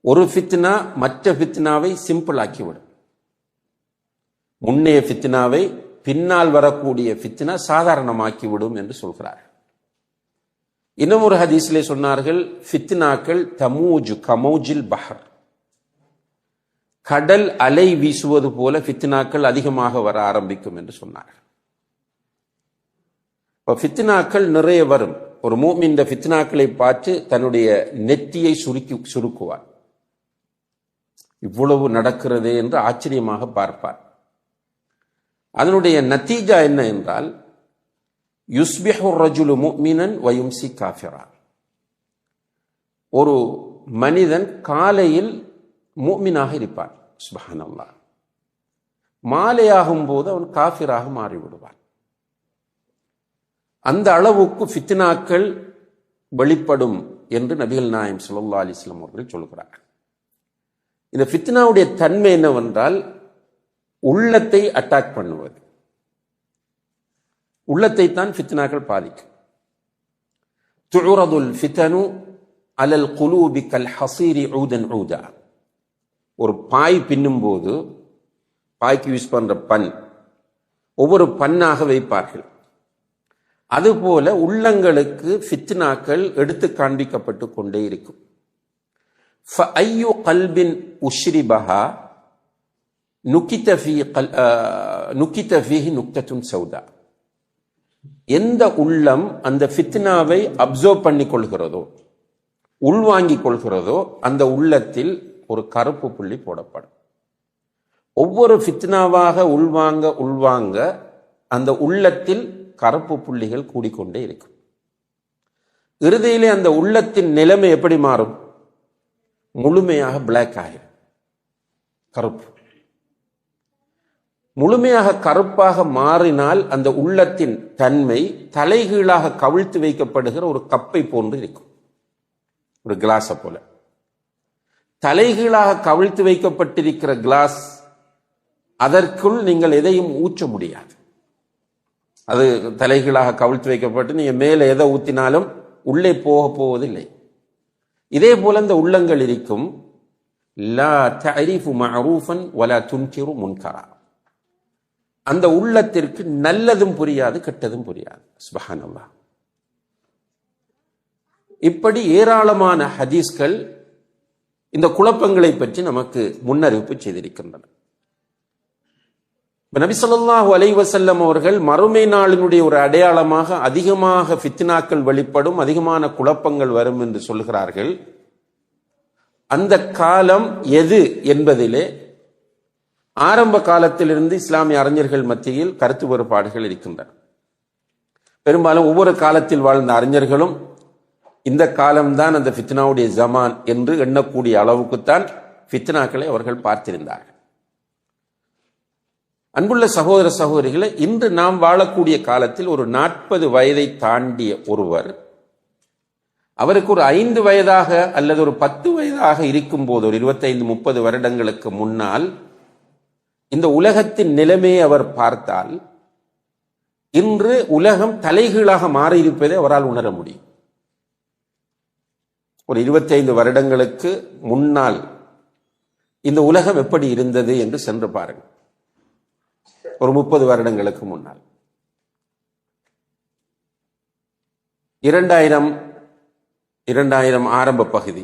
ஒரு ஃபித்னா மற்ற ஃபித்னாவை சிம்பிள் ஆக்கிவிடும். முன்னைய ஃபித்னாவை பின்னால் வரக்கூடிய ஃபித்னா சாதாரணமாக்கிவிடும் என்று சொல்கிறார். இன்னும் ஒரு ஹதீஸிலே சொன்னார்கள், ஃபித்னாக்கள் தமூஜு கமௌஜில் பஹர், கடல் அலை வீசுவது போல ஃபித்னாக்கள் அதிகமாக வர ஆரம்பிக்கும் என்று சொன்னார்கள். இப்ப ஃபித்னாக்கள் நிறைய வரும். ஒரு மூமின் இந்த ஃபித்னாக்களை பார்த்து தன்னுடைய நெத்தியை சுருக்குவார். இவ்வளவு நடக்கிறதே என்று ஆச்சரியமாக பார்ப்பார். அதனுடைய நத்தீஜா என்ன என்றால், யுஸ்பிஹு ரஜுலு முஃமினன் வ யும்சி காஃபிரா. ஒரு மனிதன் காலையில் முஃமினாக இருப்பான், சுப்ஹானல்லாஹ். மாலையாகும் போது அவன் காஃபிராக மாறிவிடுவான். அந்த அளவுக்கு ஃபித்னாக்கள் வெளிப்படும் என்று நபிகள் நாயகம் ஸல்லல்லாஹு அலைஹி வஸல்லம் அவர்கள் சொல்கிறார். இந்த ஃபித்னாவுடைய தன்மை என்னவென்றால், உள்ளத்தை அட்டாக் பண்ணுவது. உள்ளத்தை தான் ஃபித்னாக்கள் பாதிக்கும். துஉரதுல் ஃபிதனு அலல் குலூபி கல் ஹஸீரி ஊதன் ஊதா. ஒரு பாய் பின்னும் போது பாய்க்கு யூஸ் பண்ற பன் ஒவ்வொரு பன்னாக வைப்பார்கள். அதுபோல உள்ளங்களுக்கு ஃபித்னாக்கள் எடுத்து காண்பிக்கப்பட்டு கொண்டே இருக்கும். ஃபஅய்யு கல்பின் உஷ்ரிபஹா நுக்கித ஃபீஹி நுக்தத்துன் சௌதா. எந்த உள்ளம் அந்த ஃபித்னாவை அப்சர்வ் பண்ணி கொள்கிறதோ, உள்வாங்கிக் கொள்கிறதோ, அந்த உள்ளத்தில் ஒரு கருப்பு புள்ளி போடப்படும். ஒவ்வொரு ஃபித்னாவாக உள்வாங்க அந்த உள்ளத்தில் கருப்பு புள்ளிகள் கூடிக்கொண்டே இருக்கும். இறுதியிலே அந்த உள்ளத்தின் நிலைமை எப்படி மாறும்? முழுமையாக பிளாக் ஆகிடும், கருப்பு. முழுமையாக கருப்பாக மாறினால் அந்த உள்ளத்தின் தன்மை தலைகீழாக கவிழ்த்து வைக்கப்படுகிற ஒரு கப்பை போன்று இருக்கும், ஒரு கிளாஸை போல. தலைகீழாக கவிழ்த்து வைக்கப்பட்டிருக்கிற கிளாஸ், அதற்குள் நீங்கள் எதையும் ஊற்ற முடியாது. அது தலைகீழாக கவிழ்த்து வைக்கப்பட்டு நீங்க மேலே எதை ஊத்தினாலும் உள்ளே போவதில்லை. இதே போல இந்த உள்ளங்கள் இருக்கும். லா தஅரிஃபு மஅரூஃபன் வலா துன்கிரு முன்கரா. அந்த உள்ளத்திற்கு நல்லதும் புரியாது, கெட்டதும் புரியாது. சுப்ஹானல்லாஹ். இப்படி ஏராளமான ஹதீஸ்கள் இந்த குழப்பங்களை பற்றி நமக்கு முன்னறிவிப்பு செய்திருக்கின்றன. நபி ஸல்லல்லாஹு அலைஹி வஸல்லம் அவர்கள் மறுமை நாளினுடைய ஒரு அடையாளமாக அதிகமாக ஃபித்னாக்கள் வெளிப்படும், அதிகமான குழப்பங்கள் வரும் என்று சொல்கிறார்கள். அந்த காலம் எது என்பதிலே ஆரம்ப காலத்திலிருந்து இஸ்லாமிய அறிஞர்கள் மத்தியில் கருத்து வேறுபாடுகள் இருக்கின்றன. பெரும்பாலும் ஒவ்வொரு காலத்தில் வாழ்ந்த அறிஞர்களும் இந்த காலம்தான் அந்த ஃபித்னாவுடைய ஜமான் என்று எண்ணக்கூடிய அளவுக்குத்தான் ஃபித்னாக்களை அவர்கள் பார்த்திருந்தார்கள். அன்புள்ள சகோதர சகோதரிகளை, இன்று நாம் வாழக்கூடிய காலத்தில் ஒரு 40 வயதை தாண்டிய ஒருவர், அவருக்கு ஒரு 5 வயதாக அல்லது ஒரு 10 வயதாக இருக்கும் போது, ஒரு 25-30 வருடங்களுக்கு முன்னால் இந்த உலகத்தின் நிலைமையை அவர் பார்த்தால், இன்று உலகம் தலைகீழாக மாறியிருப்பதை அவரால் உணர முடியும். ஒரு 25 வருடங்களுக்கு முன்னால் இந்த உலகம் எப்படி இருந்தது என்று சென்று பாருங்கள். ஒரு 30 வருடங்களுக்கு முன்னால் 2000 ஆரம்ப பகுதி,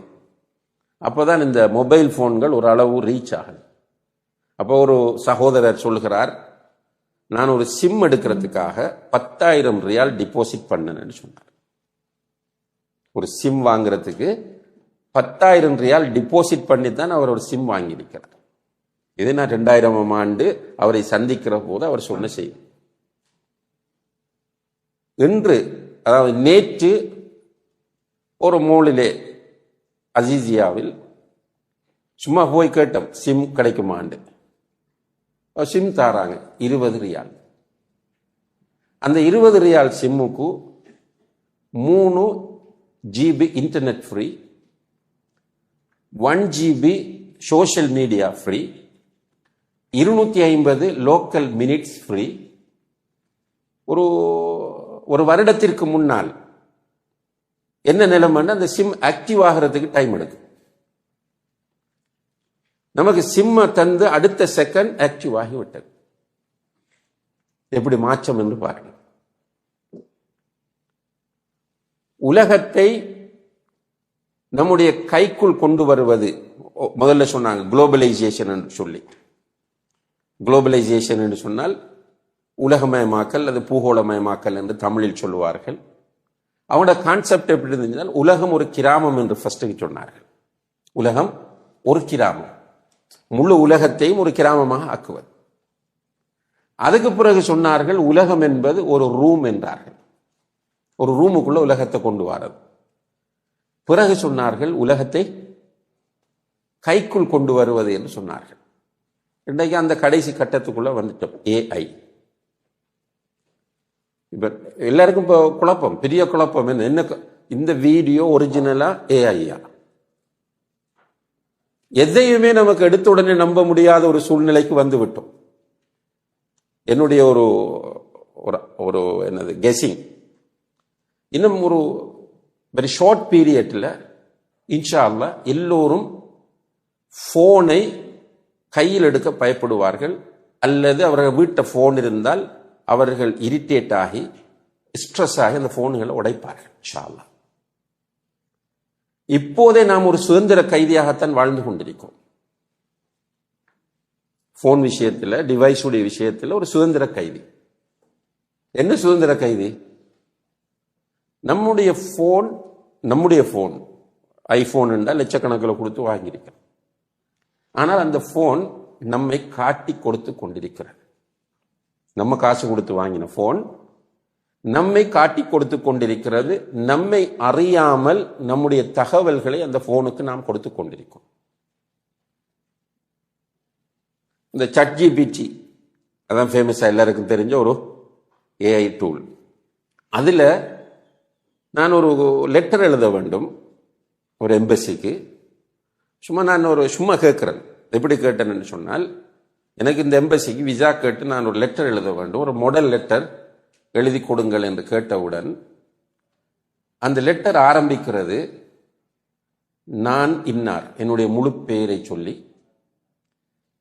அப்போதான் இந்த மொபைல் போன்கள் ஒரு அளவு ரீச் ஆகல. அப்போ ஒரு சகோதரர் சொல்கிறார், நான் ஒரு சிம் எடுக்கிறதுக்காக 10,000 ரியால் டிபாசிட் பண்ணேன்னு சொன்னார். ஒரு சிம் வாங்குறதுக்கு 10,000 ரியால் டிபாசிட் பண்ணி தான் அவர் ஒரு சிம் வாங்கியிருக்கிறார். இது நான் 2000ஆம் ஆண்டு அவரை சந்திக்கிற போது அவர் சொன்ன செய்தி. இன்று, அதாவது நேற்று, ஒரு மோலிலே அசீசியாவில் சும்மா போய் கேட்டோம், சிம் கிடைக்குமாண்டு. சிம் தாராங்க 20 ரியால். அந்த 20 ரியால் சிம்முக்கு 3 GB internet free, 1 GB social media free, 250 local minutes free. ஒரு வருடத்திற்கு முன்னால் என்ன நிலைமைன்னா, அந்த சிம் ஆக்டிவ் ஆகிறதுக்கு டைம் எடுக்கும். நமக்கு சிம்ம தந்து அடுத்த செகண்ட் ஆக்டிவ் ஆகிவிட்டது. எப்படி மாற்றம் என்று பாருங்கள். உலகத்தை நம்முடைய கைக்குள் கொண்டு வருவது, முதல்ல சொன்னாங்க குளோபலைசேஷன் என்று சொல்லி. குளோபலைசேஷன் என்று சொன்னால் உலகமயமாக்கல் அல்லது பூகோளமயமாக்கல் என்று தமிழில் சொல்லுவார்கள். அவங்களோட கான்செப்ட் எப்படி இருந்துச்சுன்னா, உலகம் ஒரு கிராமம் என்று ஃபர்ஸ்ட் சொன்னார்கள். உலகம் ஒரு கிராமம், முழு உலகத்தையும் ஒரு கிராமமாக ஆக்குவது. அதுக்கு பிறகு சொன்னார்கள் உலகம் என்பது ஒரு ரூம் என்றார்கள். ஒரு ரூமுக்குள்ள உலகத்தை கொண்டு வரது. பிறகு சொன்னார்கள் உலகத்தை கைக்குள் கொண்டு வருவது என்று சொன்னார்கள். இன்றைக்கு அந்த கடைசி கட்டத்துக்குள்ள வந்துட்டோம், ஏஐ. இப்ப எல்லாருக்கும் இப்போ குழப்பம், பெரிய குழப்பம். என்ன இந்த வீடியோ ஒரிஜினலா ஏஐயா? எதையுமே நமக்கு எடுத்த உடனே நம்ப முடியாத ஒரு சூழ்நிலைக்கு வந்து விட்டோம். என்னுடைய ஒரு ஒரு என்னது கெஸிங், இன்னும் ஒரு வெரி ஷார்ட் பீரியட்ல இன்ஷா அல்லாஹ் எல்லோரும் போனை கையில் எடுக்க பயப்படுவார்கள். அல்லது அவர்கள் வீட்டை போன் இருந்தால் அவர்கள் இரிட்டேட் ஆகி ஸ்ட்ரெஸ் ஆகி அந்த போன்களை உடைப்பார்கள் இன்ஷா அல்லாஹ். இப்போதே நாம் ஒரு சுதந்திர கைதியாகத்தான் வாழ்ந்து கொண்டிருக்கிறோம். போன் விஷயத்தில், டிவைஸ் உடைய விஷயத்தில் ஒரு சுதந்திர கைதி. என்ன சுதந்திர கைதி? நம்முடைய போன் ஐபோன் என்றால் லட்சக்கணக்கில் கொடுத்து வாங்கியிருக்கிறோம். ஆனால் அந்த போன் நம்மை காட்டி கொடுத்து கொண்டிருக்கிறது. நம்ம காசு கொடுத்து வாங்கின போன் நம்மை காட்டி கொடுத்து கொண்டிருக்கிறது. நம்மை அறியாமல் நம்முடைய தகவல்களை அந்த போனுக்கு நாம் கொடுத்து கொண்டிருக்கிறோம். இந்த ChatGPT அதான் ஃபேமஸா எல்லாருக்கும் தெரிஞ்ச ஒரு ஏஐ டூல். அதுல நான் ஒரு லெட்டர் எழுத வேண்டும் ஒரு எம்பசிக்கு. சும்மா கேட்கிறேன். எப்படி கேட்டேன்னு சொன்னால், எனக்கு இந்த எம்பசிக்கு விசா கேட்டு நான் ஒரு லெட்டர் எழுத வேண்டும், ஒரு மாடல் லெட்டர் எழுதி கொடுங்கள் என்று கேட்டவுடன் அந்த லெட்டர் ஆரம்பிக்கிறது நான் இன்னார், என்னுடைய முழு பெயரை சொல்லி,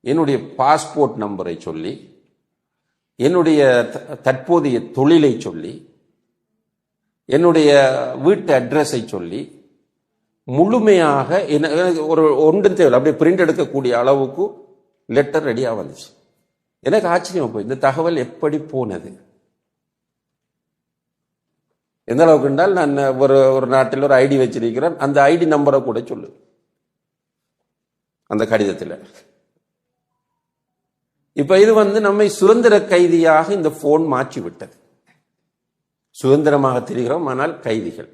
என்னுடைய பாஸ்போர்ட் நம்பரை சொல்லி, என்னுடைய தற்போதைய தொழிலை சொல்லி, என்னுடைய வீட்டு அட்ரஸை சொல்லி, முழுமையாக ஒரு ஒன்றும் தேவை அப்படியே பிரிண்ட் எடுக்கக்கூடிய அளவுக்கு லெட்டர் ரெடியா வந்துச்சு. எனக்கு ஆச்சரியம் போய், இந்த தகவல் எப்படி போனது? எந்த அளவுக்கு என்றால், நான் ஒரு நாட்டில் ஒரு ஐடி வச்சிருக்கிறேன், அந்த ஐடி நம்பரை கூட சொல்லு அந்த கடிதத்தில். இப்ப இது நம்மை சுதந்திர கைதியாக இந்த போன் மாற்றி விட்டது. சுதந்திரமாக தெரிகிறோம், ஆனால் கைதிகள்.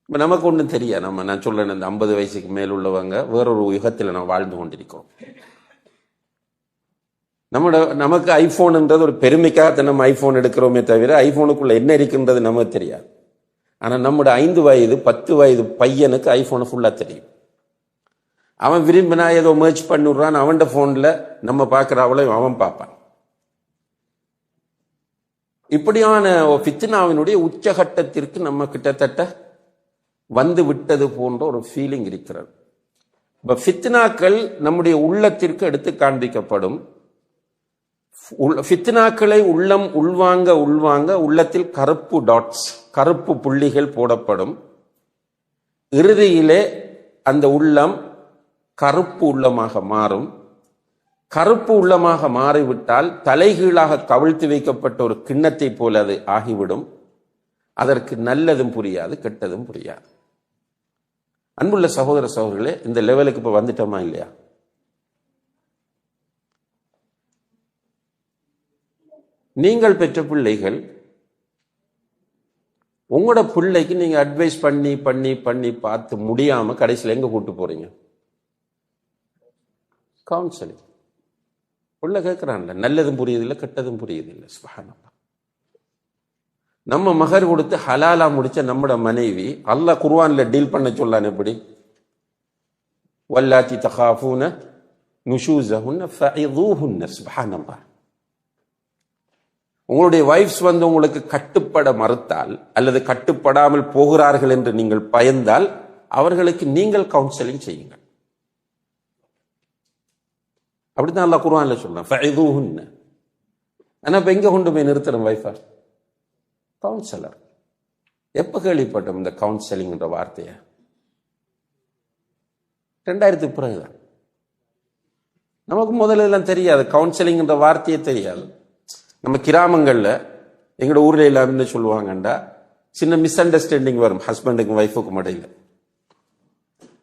இப்ப நமக்கு ஒன்றும் தெரியா. நான் சொல்றேன், இந்த 50 வயசுக்கு மேல் உள்ளவங்க வேறொரு யுகத்தில் நம்ம வாழ்ந்து கொண்டிருக்கிறோம். நமக்கு ஐபோன்ன்றது ஒரு பெருமைக்காக நம்ம ஐபோன் எடுக்கிறோமே தவிர ஐபோனுக்குள்ள என்ன இருக்குன்றது நமக்கு தெரியாது. ஆனா நம்முடைய 5 வயது 10 வயது பையனுக்கு ஐபோனை ஃபுல்லா தெரியும். அவன் விரும்பினா ஏதோ மர்ச் பண்ணிடுறான், அவன் போன்ல நம்ம பார்க்கிற அவளையும் அவன் பார்ப்பான். இப்படியான ஃபித்னாவினுடைய உச்சகட்டத்திற்கு நம்ம கிட்டத்தட்ட வந்து விட்டது போன்ற ஒரு ஃபீலிங் இருக்கிறது. இப்ப ஃபித்னாக்கள் நம்முடைய உள்ளத்திற்கு எடுத்து காண்பிக்கப்படும். ஃபித்னாக்களை உள்ளம் உள்வாங்க உள்ளத்தில் கருப்பு டாட்ஸ், கருப்பு புள்ளிகள் போடப்படும். இறுதியிலே அந்த உள்ளம் கருப்பு உள்ளமாக மாறும். கருப்பு உள்ளமாக மாறிவிட்டால் தலைகீழாக கவிழ்த்து வைக்கப்பட்ட ஒரு கிண்ணத்தை போல அது ஆகிவிடும். அதற்கு நல்லதும் புரியாது, கெட்டதும் புரியாது. அன்புள்ள சகோதர சகோதரர்களே, இந்த லெவலுக்கு இப்ப வந்துட்டோமா இல்லையா? நீங்கள் பெற்ற பிள்ளைகள், உங்களோட பிள்ளைக்கு நீங்க அட்வைஸ் பண்ணி பண்ணி பண்ணி பார்த்து முடியாம கடைசியில் எங்க கூட்டு போறீங்க? கவுன்சிலிங். உள்ள கேட்கிறான்ல, நல்லதும் புரியுதில்லை, கெட்டதும் புரியுதில்லை. சுப்ஹானல்லாஹ். நம்ம மகர் கொடுத்து ஹலாலா முடிச்ச நம்மட மனைவி அல்லாஹ் குர்ஆன்ல டீல் பண்ண சொல்லான். எப்படி? வல்லாத்தி தகாஃபூன நுஷூஸஹுன்ன ஃபஇதூஹுன்ன. சுப்ஹானல்லாஹ். உங்களுடைய வைஃப்ஸ் உங்களுக்கு கட்டுப்பட மறுத்தால் அல்லது கட்டுப்படாமல் போகிறார்கள் என்று நீங்கள் பயந்தால் அவர்களுக்கு நீங்கள் கவுன்சிலிங் செய்யுங்கள். அப்படித்தான் அல்லாஹ் குர்ஆன்ல சொல்றான், ஃபஇதுஹுன்ன. ஆனா இப்ப எங்க கொண்டு போய் நிறுத்துறோம் வைஃபை? கவுன்சிலர். எப்ப கேள்விப்பட்டோம் இந்த கவுன்சிலிங்ன்ற வார்த்தையை? 2000 பிறகுதான். நமக்கு முதல்ல எல்லாம் தெரியாது, கவுன்சிலிங்ன்ற வார்த்தையே தெரியாது. நம்ம கிராமங்கள்ல எங்களோட ஊர்ல எல்லாம் என்ன சொல்லுவாங்கண்டா, சின்ன மிஸ் அண்டர்ஸ்டாண்டிங் வரும் ஹஸ்பண்டுக்கும் ஒய்ஃபுக்கும் இடையில.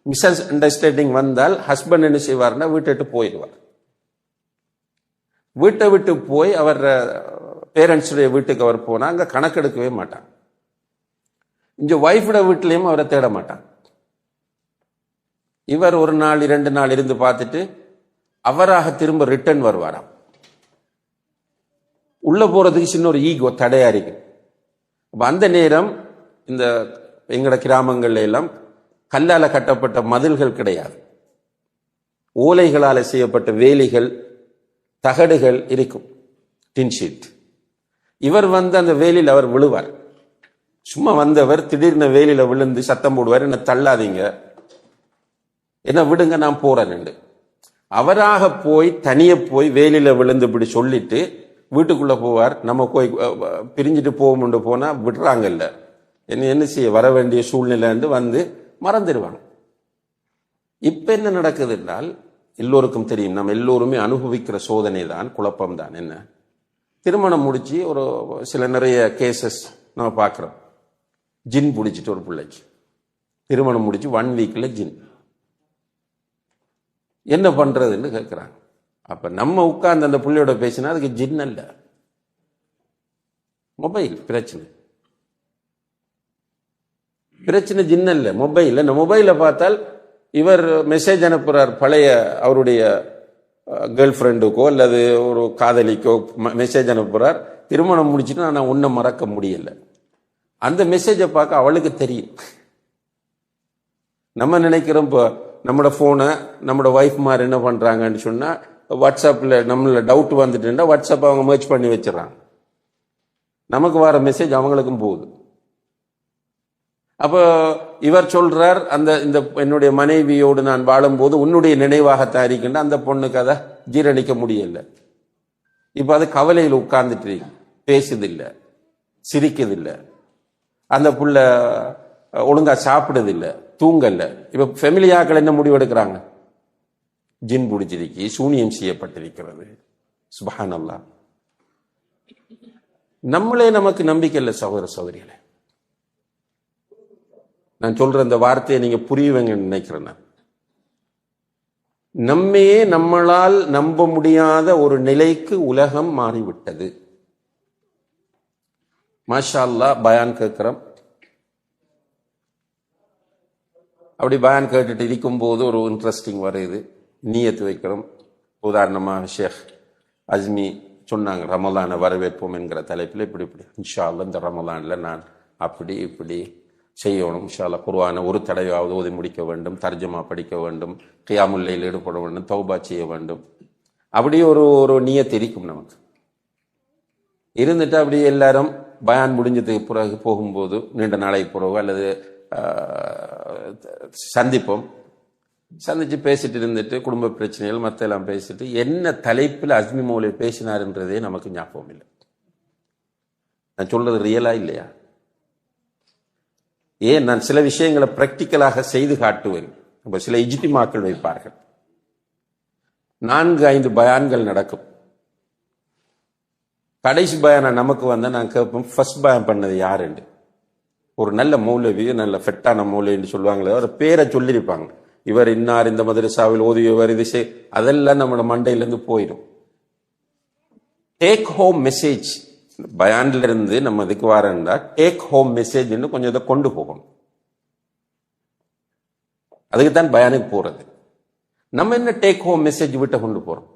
மிஸ் அண்டர்ஸ்டாண்டிங் வந்தால் ஹஸ்பண்ட் என்ன செய்வார்னா வீட்டை விட்டு போயிடுவார். வீட்டை விட்டு போய் அவர் பேரண்ட்ஸுடைய வீட்டுக்கு அவர் போனா அங்க கணக்கெடுக்கவே மாட்டான். இங்க ஒய்ஃபோட வீட்டிலையும் அவரை தேட மாட்டான். இவர் ஒரு நாள் 2 நாள் இருந்து பார்த்துட்டு அவராக திரும்ப ரிட்டர்ன் வருவாராம். உள்ள போறதுக்கு சின்ன ஒரு ஈகோ தடையா இருக்கு. அந்த நேரம் இந்த எங்கட கிராமங்கள்ல எல்லாம் கல்லால கட்டப்பட்ட மதில்கள் கிடையாது, ஓலைகளால செய்யப்பட்ட வேலிகள், தகடுகள் இருக்கும், டின்ஷீட். இவர் அந்த வேலியில் அவர் விழுவார். சும்மா வந்தவர் திடீர்னு வேலியில விழுந்து சத்தம் போடுவார், என்ன தள்ளாதீங்க, என்ன விடுங்க, நான் போறேன். அவராக போய் தனிய போய் வேலியில விழுந்து இப்படி சொல்லிட்டு வீட்டுக்குள்ள போவார். நம்ம போய் பிரிஞ்சுட்டு போகும்னு போனா விடுறாங்கல்ல, என்ன செய்ய, வர வேண்டிய சூழ்நிலை வந்து மறந்துடுவாங்க. இப்ப என்ன நடக்குது என்றால், எல்லோருக்கும் தெரியும், நம்ம எல்லோருமே அனுபவிக்கிற சோதனை தான், குழப்பம் தான். என்ன, திருமணம் முடிச்சு ஒரு சில நிறைய கேசஸ் நம்ம பார்க்கிறோம். ஜின் பிடிச்சிட்டு ஒரு பிள்ளைக்கு திருமணம் முடிச்சு 1 வீக்ல ஜின். என்ன பண்றதுன்னு கேட்கிறாங்க. அப்ப நம்ம உட்கார்ந்து அந்த பிள்ளையோட பேசினா அதுக்கு ஜின் அல்ல, மொபைல் பிரச்சனை. ஜின் அல்ல, மொபைல். இந்த மொபைல பார்த்தால் இவர் மெசேஜ் அனுப்புறார், பழைய அவருடைய கேர்ள் ஃப்ரெண்டுக்கோ அல்லது ஒரு காதலிக்கோ மெசேஜ் அனுப்புறார், திருமணம் முடிச்சுட்டு நான் உன்னை மறக்க முடியல. அந்த மெசேஜை பார்க்க அவளுக்கு தெரியும். நம்ம நினைக்கிறோம், இப்போ நம்மளோட போனை நம்மளோட ஒய்ஃப் மாதிரி என்ன பண்றாங்கன்னு சொன்னா, வாட்ஸ்அப்ல நம்மள டவுட் வந்துட்டுன்னா வாட்ஸ்அப் அவங்க மர்ஜ் பண்ணி வச்சிடறாங்க, நமக்கு வர மெசேஜ் அவங்களுக்கும் போகுது. அப்போ இவர் சொல்றார், இந்த என்னுடைய மனைவியோடு நான் வாழும்போது உன்னுடைய நினைவாகத்தான் இருக்கின்ற, அந்த பொண்ணுக்கு அதை ஜீரணிக்க முடியல. இப்ப அது கவலையில் உட்கார்ந்துட்டு பேசுதில்லை, சிரிக்குதில்லை, அந்த புள்ள ஒழுங்கா சாப்பிடுதில்லை, தூங்கல்ல. இப்ப ஃபெமிலியாக்கள் என்ன முடிவு எடுக்கிறாங்க? ஜின் பிடிச்சிருக்கு, சூனியம் செய்யப்பட்டிருக்கிறது. சுப்ஹானல்லாஹ். நம்மளே நமக்கு நம்பிக்கை இல்லை சகோதர சகோதரிகளே. நான் சொல்ற இந்த வார்த்தையை நீங்க புரியுவீங்கன்னு நினைக்கிறேன். நம்மையே நம்மளால் நம்ப முடியாத ஒரு நிலைக்கு உலகம் மாறிவிட்டது. மாஷா அல்லாஹ், பயான் கேட்கிறோம். அப்படி பயான் கேட்டுட்டு இருக்கும்போது ஒரு இன்ட்ரெஸ்டிங் வருது, நியத்து வைக்கிறோம். உதாரணமாக ஷேக் அஸ்மி சொன்னாங்க, ரமலானை வரவேற்போம் என்கிற தலைப்பில் இப்படி இன்ஷா அல்லாஹ் இந்த ரமலான்ல நான் அப்படி இப்படி செய்யணும், இன்ஷா அல்லாஹ் குர்ஆனை ஒரு தடவையாவது ஓதி முடிக்க வேண்டும், தர்ஜமா படிக்க வேண்டும், கியாமுல் லைல் ஈடுபட வேண்டும், தௌபா செய்ய வேண்டும். அப்படி ஒரு நியத்து இருக்கும் நமக்கு. இருந்துட்டு அப்படி எல்லாரும் பயான் முடிஞ்சதுக்கு பிறகு போகும்போது, நீண்ட நாளைக்கு பிறகு அல்லது சந்திச்சு பேசிட்டு இருந்துட்டு குடும்ப பிரச்சனைகள் மற்ற எல்லாம் பேசிட்டு என்ன தலைப்பில் அஸ்மி மௌலவி பேசினார்ன்றதே நமக்கு ஞாபகம் இல்லை. நான் சொல்றது ரியலா இல்லையா? ஏன், நான் சில விஷயங்களை பிராக்டிக்கலாக செய்து காட்டுவேன். அப்ப சில இஜ்திமாக்கள் வைப்பார்கள், 4-5 பயான்கள் நடக்கும். கடைசி பயானா நமக்கு வந்தா நான் கேட்போம், ஃபர்ஸ்ட் பயான் பண்ணது யாருண்டு. ஒரு நல்ல மௌலவி, நல்ல ஃபெட்டான மௌலவின்னு சொல்லுவாங்களே, ஒரு பேரை சொல்லியிருப்பாங்க, இவர் இன்னார் இந்த மதரசாவில் ஓதியவர், இது அதெல்லாம் நம்மளோட மண்டையிலிருந்து போயிடும். டேக் ஹோம் மெசேஜ் பயான்ல இருந்து நம்ம இதுக்கு வரேன்டா, டேக் ஹோம் மெசேஜ் கொஞ்சம் இதை கொண்டு போகணும். அதுக்கு தான் பயானுக்கு போறது. நம்ம என்ன டேக் ஹோம் மெசேஜ் விட்ட கொண்டு போறோம்?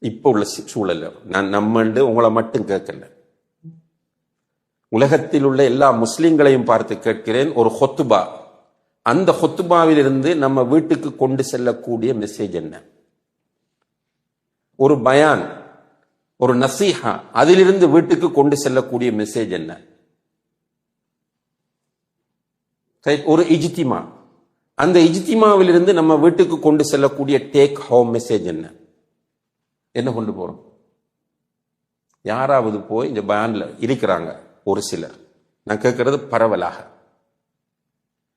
இப்ப உள்ள சூழல் நான் நம்மண்டு உங்களை மட்டும் கேட்கல, உலகத்தில் உள்ள எல்லா முஸ்லிம்களையும் பார்த்து கேட்கிறேன். ஒரு ஹொத்துபா, அந்த ஹொத்துபாவில் இருந்து நம்ம வீட்டுக்கு கொண்டு செல்லக்கூடிய மெசேஜ் என்ன? ஒரு பயான், ஒரு நசீஹா, அதிலிருந்து வீட்டுக்கு கொண்டு செல்லக்கூடிய மெசேஜ் என்ன? ஒரு இஜ்திமா, அந்த இஜ்திமாவிலிருந்து நம்ம வீட்டுக்கு கொண்டு செல்லக்கூடிய டேக் ஹோம் மெசேஜ் என்ன கொண்டு போறோம்? யாராவது போய் இந்த பயான்ல இருக்கிறாங்க ஒரு சிலர், நான் கேட்கறது பரவலாக,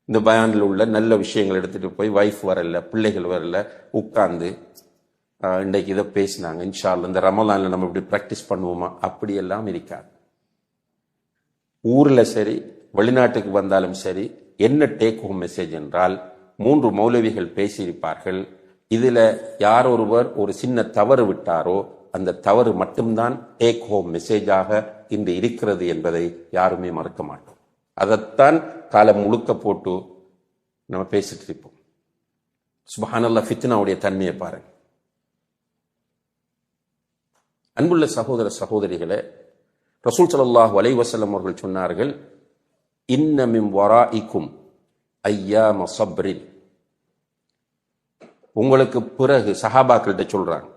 இந்த பயான்ல உள்ள நல்ல விஷயங்கள் எடுத்துட்டு போய் வைஃப் வரல, பிள்ளைகள் வரல, உட்கார்ந்து இன்றைக்கு இதை பேசினாங்க, இன்ஷா அல்லாஹ் இந்த ரமலான்ல நம்ம இப்படி பிராக்டிஸ் பண்ணுவோமா, அப்படியெல்லாம் இருக்காது. ஊர்ல சரி வெளிநாட்டுக்கு வந்தாலும் சரி, என்ன டேக் ஹோம் மெசேஜ் என்றால் 3 மௌலவிகள் பேசியிருப்பார்கள். இதுல யார் ஒருவர் ஒரு சின்ன தவறு விட்டாரோ அந்த தவறு மட்டும்தான் டேக் ஹோம் மெசேஜாக இன்று இருக்கிறது என்பதை யாருமே மறுக்க மாட்டோம். அதைத்தான் காலம் முழுக்க போட்டு நம்ம பேசிட்டு இருப்போம். சுப்ஹானல்லாஹ், ஃபித்னாவுடைய தன்மையை பாருங்க. அன்புள்ள சகோதர சகோதரிகளே, ரசூல் ஸல்லல்லாஹு அலைஹி வஸல்லம் அவர்கள் சொன்னார்கள், இன்ன மின் வராஇக்கும் ஐயாம ஸப்ரின். உங்களுக்கு பிறகு, சஹாபாக்கள்கிட்ட சொல்றாங்க,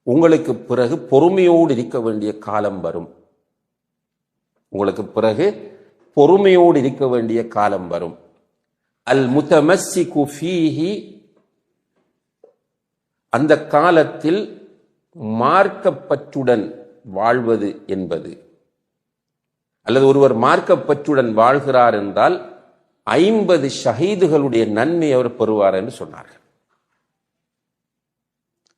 உங்களுக்கு பிறகு பொறுமையோடு இருக்க வேண்டிய காலம் வரும். உங்களுக்கு பிறகு பொறுமையோடு இருக்க வேண்டிய காலம் வரும். அல் முத்தமஸ்ஸிகு ஃபீஹி, அந்த காலத்தில் மார்க்கப்பற்றுடன் வாழ்வது என்பது, அல்லது ஒருவர் மார்க்கப்பற்றுடன் வாழ்கிறார் என்றால் 50 ஷஹீதுகளுடைய நன்மை அவர் பெறுவார் என்று சொன்னார்கள்.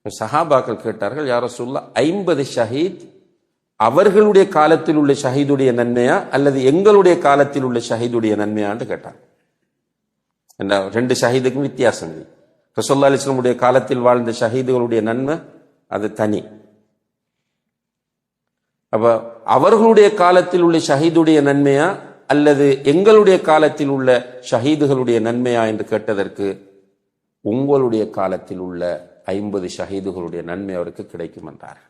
சஹாபாக்கள் கேட்டார்கள், யா ரசூலுல்லாஹ், 50 ஷஹீத் அவர்களுடைய காலத்தில் உள்ள ஷஹீதுடைய நன்மையா அல்லது எங்களுடைய காலத்தில் உள்ள ஷஹீதுடைய நன்மையான்னு கேட்டாங்க. 2 ஷஹீதுக்கும் வித்தியாசம். ரசூலுல்லாஹி அலைஹி வஸல்லம் காலத்தில் வாழ்ந்த ஷஹீதுகளுடைய நன்மை அது தனி. அப்ப அவர்களுடைய காலத்தில் உள்ள ஷஹீதுடைய நன்மையா அல்லது எங்களுடைய காலத்தில் உள்ள ஷஹீதுகளுடைய நன்மையா என்று கேட்டதற்கு, உங்களுடைய காலத்தில் உள்ள 50 ஷஹீதுகளுடைய நன்மை அவருக்கு கிடைக்கும் என்றார்.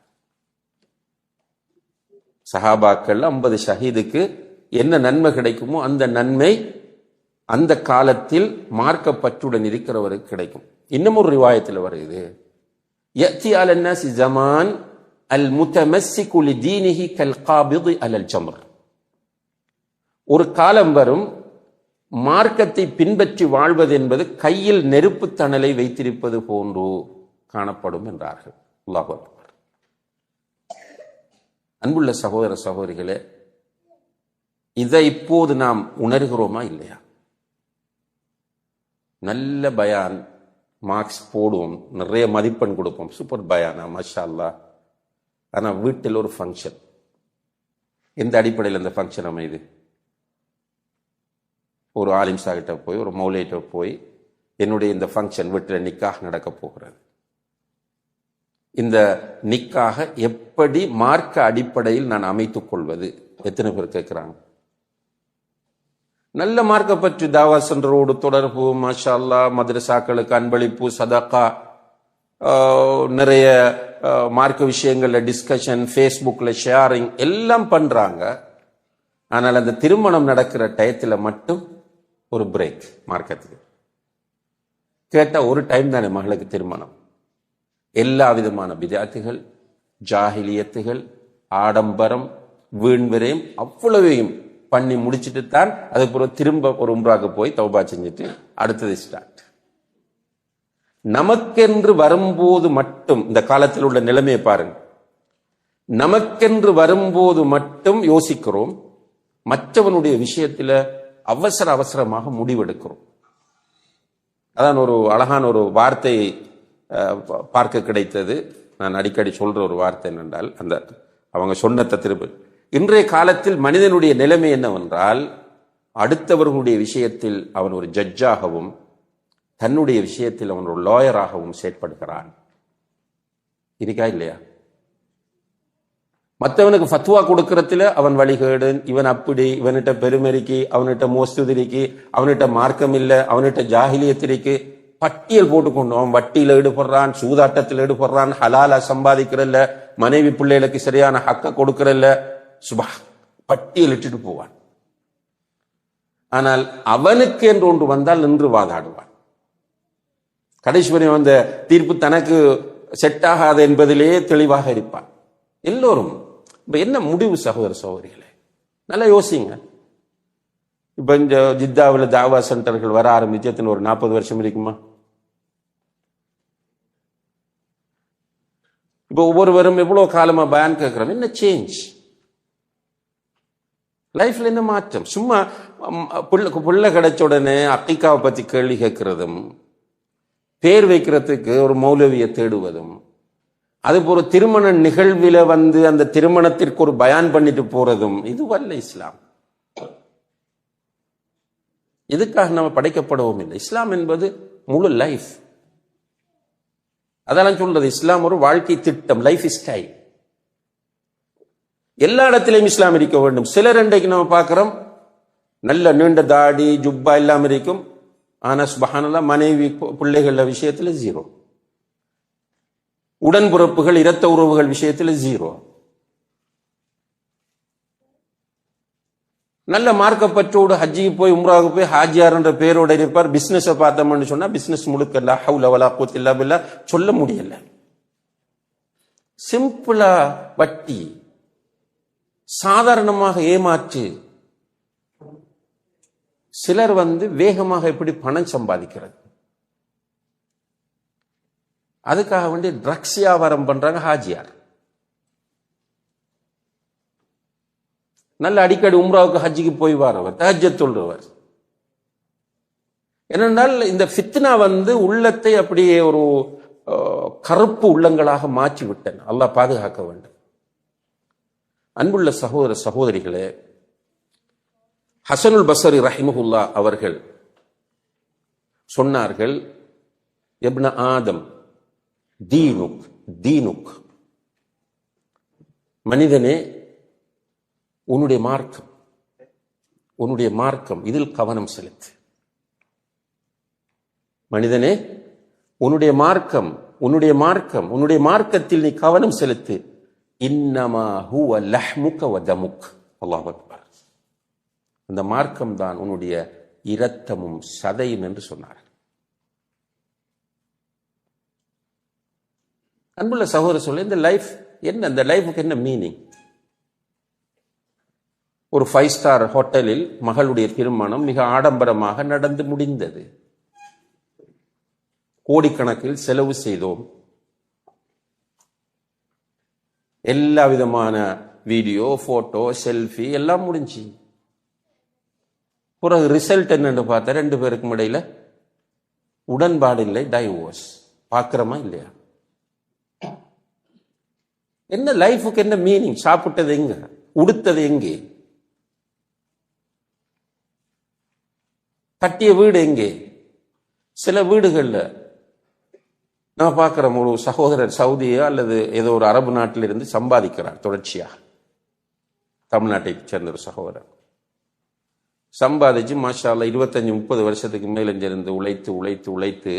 சஹாபாக்கள் 50 ஷஹீதுக்கு என்ன நன்மை கிடைக்குமோ அந்த நன்மை அந்த காலத்தில் மார்க்கப்பற்றுடன் இருக்கிறவருக்கு கிடைக்கும். இன்னும் ஒரு ரிவாயத்தில் வருது, யத்தி அலன் நாஸி ஸமான் அல் முத்தமஸ்ஸிகு லிதீனிஹி கல் காபிதி அலல் ஜம்ர். ஒரு காலம் வரும், மார்க்கத்தை பின்பற்றி வாழ்வது என்பது கையில் நெருப்பு தணலை வைத்திருப்பது போன்று காணப்படும் என்றார்கள். அல்லாஹ் அக்பர். அன்புள்ள சகோதர சகோதரிகளே, இதை இப்போது நாம் உணர்கிறோமா இல்லையா? நல்ல பயான், மார்க்ஸ் போடுவோம், நிறைய மதிப்பெண் கொடுப்போம், சூப்பர் பயானா மாஷா அல்லாஹ். ஆனா வீட்டில் ஒரு ஃபங்க்ஷன், எந்த அடிப்படையில் அந்த ஃபங்க்ஷன் அமையுது? ஒரு ஆலிம் சாகிட்ட போய், ஒரு மௌலையிட்ட போய், என்னுடைய இந்த ஃபங்க்ஷன் வீட்டில் நிக்காக நடக்க போகிறது, இந்த நிக்காக எப்படி மார்க்க அடிப்படையில் நான் அமைத்துக் கொள்வது? எத்தனை பேர் கேட்கிறாங்க? நல்ல மார்க்க பற்றி தாவா சென்றரோடு தொடர்பு, மாஷா அல்லாஹ், மதரசாக்களுக்கு அன்பளிப்பு, சதகா, நிறைய மார்க்க விஷயங்கள்ல டிஸ்கஷன், ஃபேஸ்புக்ல ஷேரிங் எல்லாம் பண்றாங்க. ஆனால் அந்த திருமணம் நடக்கிற டயத்துல மட்டும் ஒரு பிரேக் மார்க்கத்துக்கு. கேட்டா ஒரு டைம் தானே மகளுக்கு திருமணம். எல்லா விதமான பிதாத்துகள், ஜாஹிலியத்துகள், ஆடம்பரம், வீண்விரயம் அவ்வளவையும் பண்ணி முடிச்சுட்டு தான் அதுக்கப்புறம் திரும்ப ஒரு உம்ராக்கு போய் தௌபா செஞ்சுட்டு அடுத்தது ஸ்டார்ட். நமக்கென்று வரும்போது மட்டும், இந்த காலத்தில் உள்ள நிலைமையை பாருங்க, நமக்கென்று வரும்போது மட்டும் யோசிக்கிறோம், மற்றவனுடைய விஷயத்துல அவசர அவசரமாக முடிவெடுக்கிறோம். அதான் ஒரு அழகான ஒரு வார்த்தையை பார்க்க கிடைத்தது. நான் அடிக்கடி சொல்ற ஒரு வார்த்தை என்னென்றால், அந்த அவங்க சொன்ன திரும்ப, இன்றைய காலத்தில் மனிதனுடைய நிலைமை என்னவென்றால், அடுத்தவர்களுடைய விஷயத்தில் அவன் ஒரு ஜட்ஜாகவும் தன்னுடைய விஷயத்தில் அவன் ஒரு லாயராகவும் செயற்படுகிறான். இருக்கா இல்லையா? மற்றவனுக்கு ஃபத்வா கொடுக்கறதுல அவன் வழிகேடு, இவன் அப்படி, இவன்கிட்ட பெருமெறிக்கு, அவன்கிட்ட மோஸ்துதிரிக்கு, அவன்கிட்ட மார்க்கம் இல்லை, அவன்கிட்ட ஜாஹிலியத்திற்கு பட்டியல் போட்டுக்கொண்டு அவன் வட்டியில் ஈடுபடுறான், சூதாட்டத்தில் ஈடுபடுறான், ஹலாலா சம்பாதிக்கிறல்ல, மனைவி பிள்ளைகளுக்கு சரியான ஹக்க கொடுக்கறல்ல, சுபா பட்டியல் இட்டுட்டு போவான். ஆனால் அவனுக்கு என்று ஒன்று வந்தால் நின்று வாதாடுவான். கடைசி வரை அந்த தீர்ப்பு தனக்கு செட் ஆகாது என்பதிலேயே தெளிவாக இருப்பான். எல்லோரும் இப்ப என்ன முடிவு? சகோதர சகோதரிகளே, நல்லா யோசிங்க. இப்ப இந்த ஜித்தாவில் தாவா சென்டர்கள் வர ஆரம்பிச்சு எத்தனை ஒரு 40 வருஷம் இருக்குமா? இப்ப ஒவ்வொருவரும் எவ்வளவு காலமா பயான் கேட்கிறோம், என்ன சேஞ்ச் லைஃப்ல, என்ன மாற்றம்? சும்மா புள்ள கிடைச்ச உடனே அக்கீக்காவை பத்தி கேள்வி கேட்கிறதும், பேர் வைக்கிறதுக்கு ஒரு மௌலவியை தேடுவதும், அதுபோல திருமண நிகழ்வில வந்து அந்த திருமணத்திற்கு ஒரு பயான் பண்ணிட்டு போறதும் இதுவல்ல இஸ்லாம். இதுக்காக நம்ம படைக்கப்படவும் இல்லை. இஸ்லாம் என்பது முழு லைஃப். அதெல்லாம் சொல்றது இஸ்லாம் ஒரு வாழ்க்கை திட்டம், லைஃப் ஸ்டைல். எல்லா இடத்திலையும் இஸ்லாம் இருக்க வேண்டும். சிலர் இன்றைக்கு நம்ம பார்க்கிறோம், நல்ல நீண்ட தாடி ஜுப்பா இல்லாம இருக்கும், ஆனா சுப்ஹானல்லாஹ் மனைவி பிள்ளைகள் விஷயத்துல ஜீரோ, உடன்பிறப்புகள் இரத்த உறவுகள் விஷயத்துல ஜீரோ. நல்ல மார்க்கப்பற்றோடு ஹஜ்ஜிக்கு போய் உம்ராவுக்கு போய் ஹாஜியார் என்ற பேரோட இருப்பார். பிசினஸ் பார்த்தோம்னு சொன்னா பிசினஸ் முழுக்க லா ஹவ்ல வலா குவத்த இல்லா பில்லாஹ் சொல்ல முடியல. சிம்பிளா வட்டி, சாதாரணமாக ஏமாற்று. சிலர் வந்து வேகமாக எப்படி பணம் சம்பாதிக்கிறது, அதுக்காக வேண்டி ட்ரக்ஸ் வியாபாரம் பண்றாங்க ஹாஜியார். நல்ல அடிக்கடி உம்ராவுக்கு ஹஜ்ஜிக்கு போய் வரவர், தஹஜ்ஜத் தொழுறவர். ஏனென்றால் இந்த ஃபித்னா வந்து உள்ளத்தை அப்படியே ஒரு கருப்பு உள்ளங்களாக மாற்றி விட்டன. அல்லாஹ் பாதுகாக்க வேண்டும். அன்புள்ள சகோதர சகோதரிகளே, ஹசனுல் பஸ்ரி ரஹிமஹுல்லா அவர்கள் சொன்னார்கள், இப்ன ஆதம் தீனுக் தீனுக், மனிதனே உன்னுடைய மார்க்கம், உன்னுடைய மார்க்கம் இதில் கவனம் செலுத்து. மனிதனே உன்னுடைய மார்க்கம், உன்னுடைய மார்க்கம், உன்னுடைய மார்க்கத்தில் நீ கவனம் செலுத்து. இன்னமா ஹுவ லஹ்முக வ தமுக். அல்லாஹ் அக்பர். அந்த மார்க்கம் தான் உன்னுடைய இரத்தமும் சதையும் என்று சொன்னார். அன்புள்ள சகோதரர் சொல்ல, இந்த லைஃப் என்ன, இந்த லைஃபுக்கு என்ன மீனிங்? ஒரு 5 ஸ்டார் ஹோட்டலில் மகளுடைய திருமணம் மிக ஆடம்பரமாக நடந்து முடிந்தது. கோடிக்கணக்கில் செலவு செய்தோம். எல்லா விதமான வீடியோ, போட்டோ, செல்ஃபி எல்லாம் முடிஞ்சு. பிறகு ரிசல்ட் என்னன்னு பார்த்தா 2 பேருக்கும் இடையில உடன்பாடு இல்லை, டைவோர்ஸ். பார்க்கிறோமா இல்லையா? என்ன லைஃபுக்கு என்ன மீனிங்? சாப்பிட்டது எங்க, உடுத்தது எங்கே, கட்டிய வீடு எங்கே? சில வீடுகள்ல நான் பார்க்கிறோம், ஒரு சகோதரர் சவுதியா அல்லது ஏதோ ஒரு அரபு நாட்டில் இருந்து சம்பாதிக்கிறார் தொடர்ச்சியாக. தமிழ்நாட்டை சேர்ந்த ஒரு சகோதரர் சம்பாதிச்சு மாஷா அல்லாஹ் 25-30 வருஷத்துக்கு மேல இருந்து உழைத்து உழைத்து உழைத்து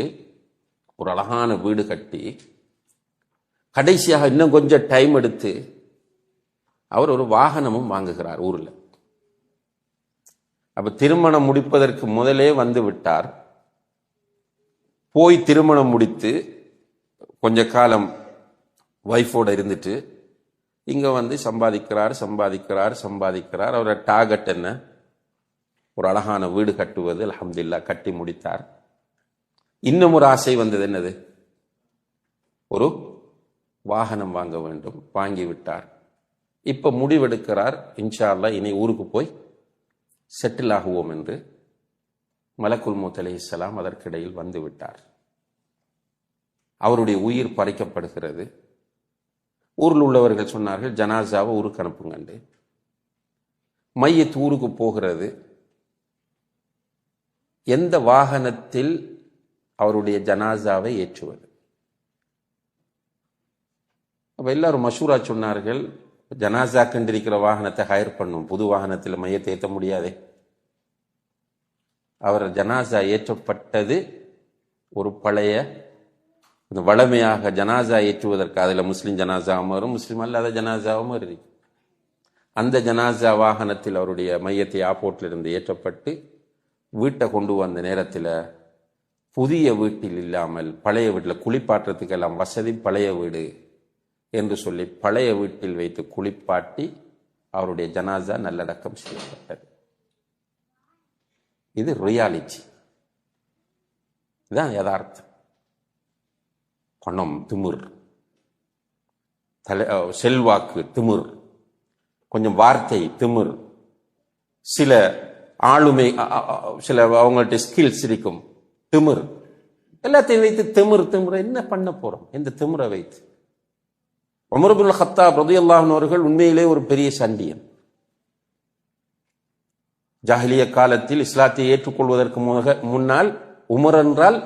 ஒரு அழகான வீடு கட்டி, கடைசியாக இன்னும் கொஞ்சம் டைம் எடுத்து அவர் ஒரு வாகனமும் வாங்குகிறார் ஊர்ல. அப்ப திருமணம் முடிப்பதற்கு முதலே வந்து விட்டார். போய் திருமணம் முடித்து கொஞ்ச காலம் வைஃபோட இருந்துட்டு இங்க வந்து சம்பாதிக்கிறார் சம்பாதிக்கிறார் சம்பாதிக்கிறார். அவரோட டார்கெட் என்ன? ஒரு அழகான வீடு கட்டுவது. அல்ஹம்துலில்லாஹ் கட்டி முடித்தார். இன்னும் ஒரு ஆசை வந்தது. என்னது? ஒரு வாகனம் வாங்க வேண்டும். வாங்கி விட்டார். இப்ப முடிவெடுக்கிறார், இன்ஷா அல்லாஹ் இனி ஊருக்கு போய் செட்டில் ஆகுவோம் என்று. மலக்குல் மௌத் அலைஹிஸ்ஸலாம் அதற்கிடையில் வந்து விட்டார். அவருடைய உயிர் பறிக்கப்படுகிறது. ஊரில் உள்ளவர்கள் சொன்னார்கள், ஜனாசாவை ஊருக்கு அனுப்புங்கண்டு. மையத் ஊருக்கு போகிறது. எந்த வாகனத்தில் அவருடைய ஜனாசாவை ஏற்றுவது? அப்ப எல்லாரும் மஷூரா சொன்னார்கள், ஜனாசா கண்டிருக்கிற வாகனத்தை ஹயர் பண்ணும், புது வாகனத்தில் மையத்தை ஏற்ற முடியாதே. அவர் ஜனாசா ஏற்றப்பட்டது ஒரு பழைய வளமையாக ஜனாசா ஏற்றுவதற்கு. அதில் முஸ்லிம் ஜனாசாவும் வரும், முஸ்லிம் அல்லாத ஜனாசாவும் இருக்கு. அந்த ஜனாசா வாகனத்தில் அவருடைய மையத்தை ஏர்போர்ட்டிலிருந்து ஏற்றப்பட்டு வீட்டை கொண்டு வந்த நேரத்தில் புதிய வீட்டில் இல்லாமல் பழைய வீட்டில் குளிப்பாட்டுறதுக்கெல்லாம் வசதி, பழைய வீடு என்று சொல்லி பழைய வீட்டில் வைத்து குளிப்பாட்டி அவருடைய ஜனாசா நல்லடக்கம் செய்யப்பட்டது. இது ரியாலிட்டி, இதுதான் யதார்த்தம். பணம் திமிர், செல்வாக்கு திமிர், கொஞ்சம் வார்த்தை திமிர், சில ஆளுமை, சில அவங்கள்ட்ட ஸ்கில்ஸ் இருக்கும் திமிர், எல்லாத்தையும் வைத்து திமிர் என்ன பண்ண போறோம்? இந்த திமிரை வைத்து உமர் இப்னுல் கத்தாப் ரலியல்லாஹு அன்ஹு அவர்கள் உண்மையிலே ஒரு பெரிய சண்டியன். ஜாஹிலிய காலத்தில் இஸ்லாத்தை ஏற்றுக்கொள்வதற்கு முன்னால் உமர் என்றால்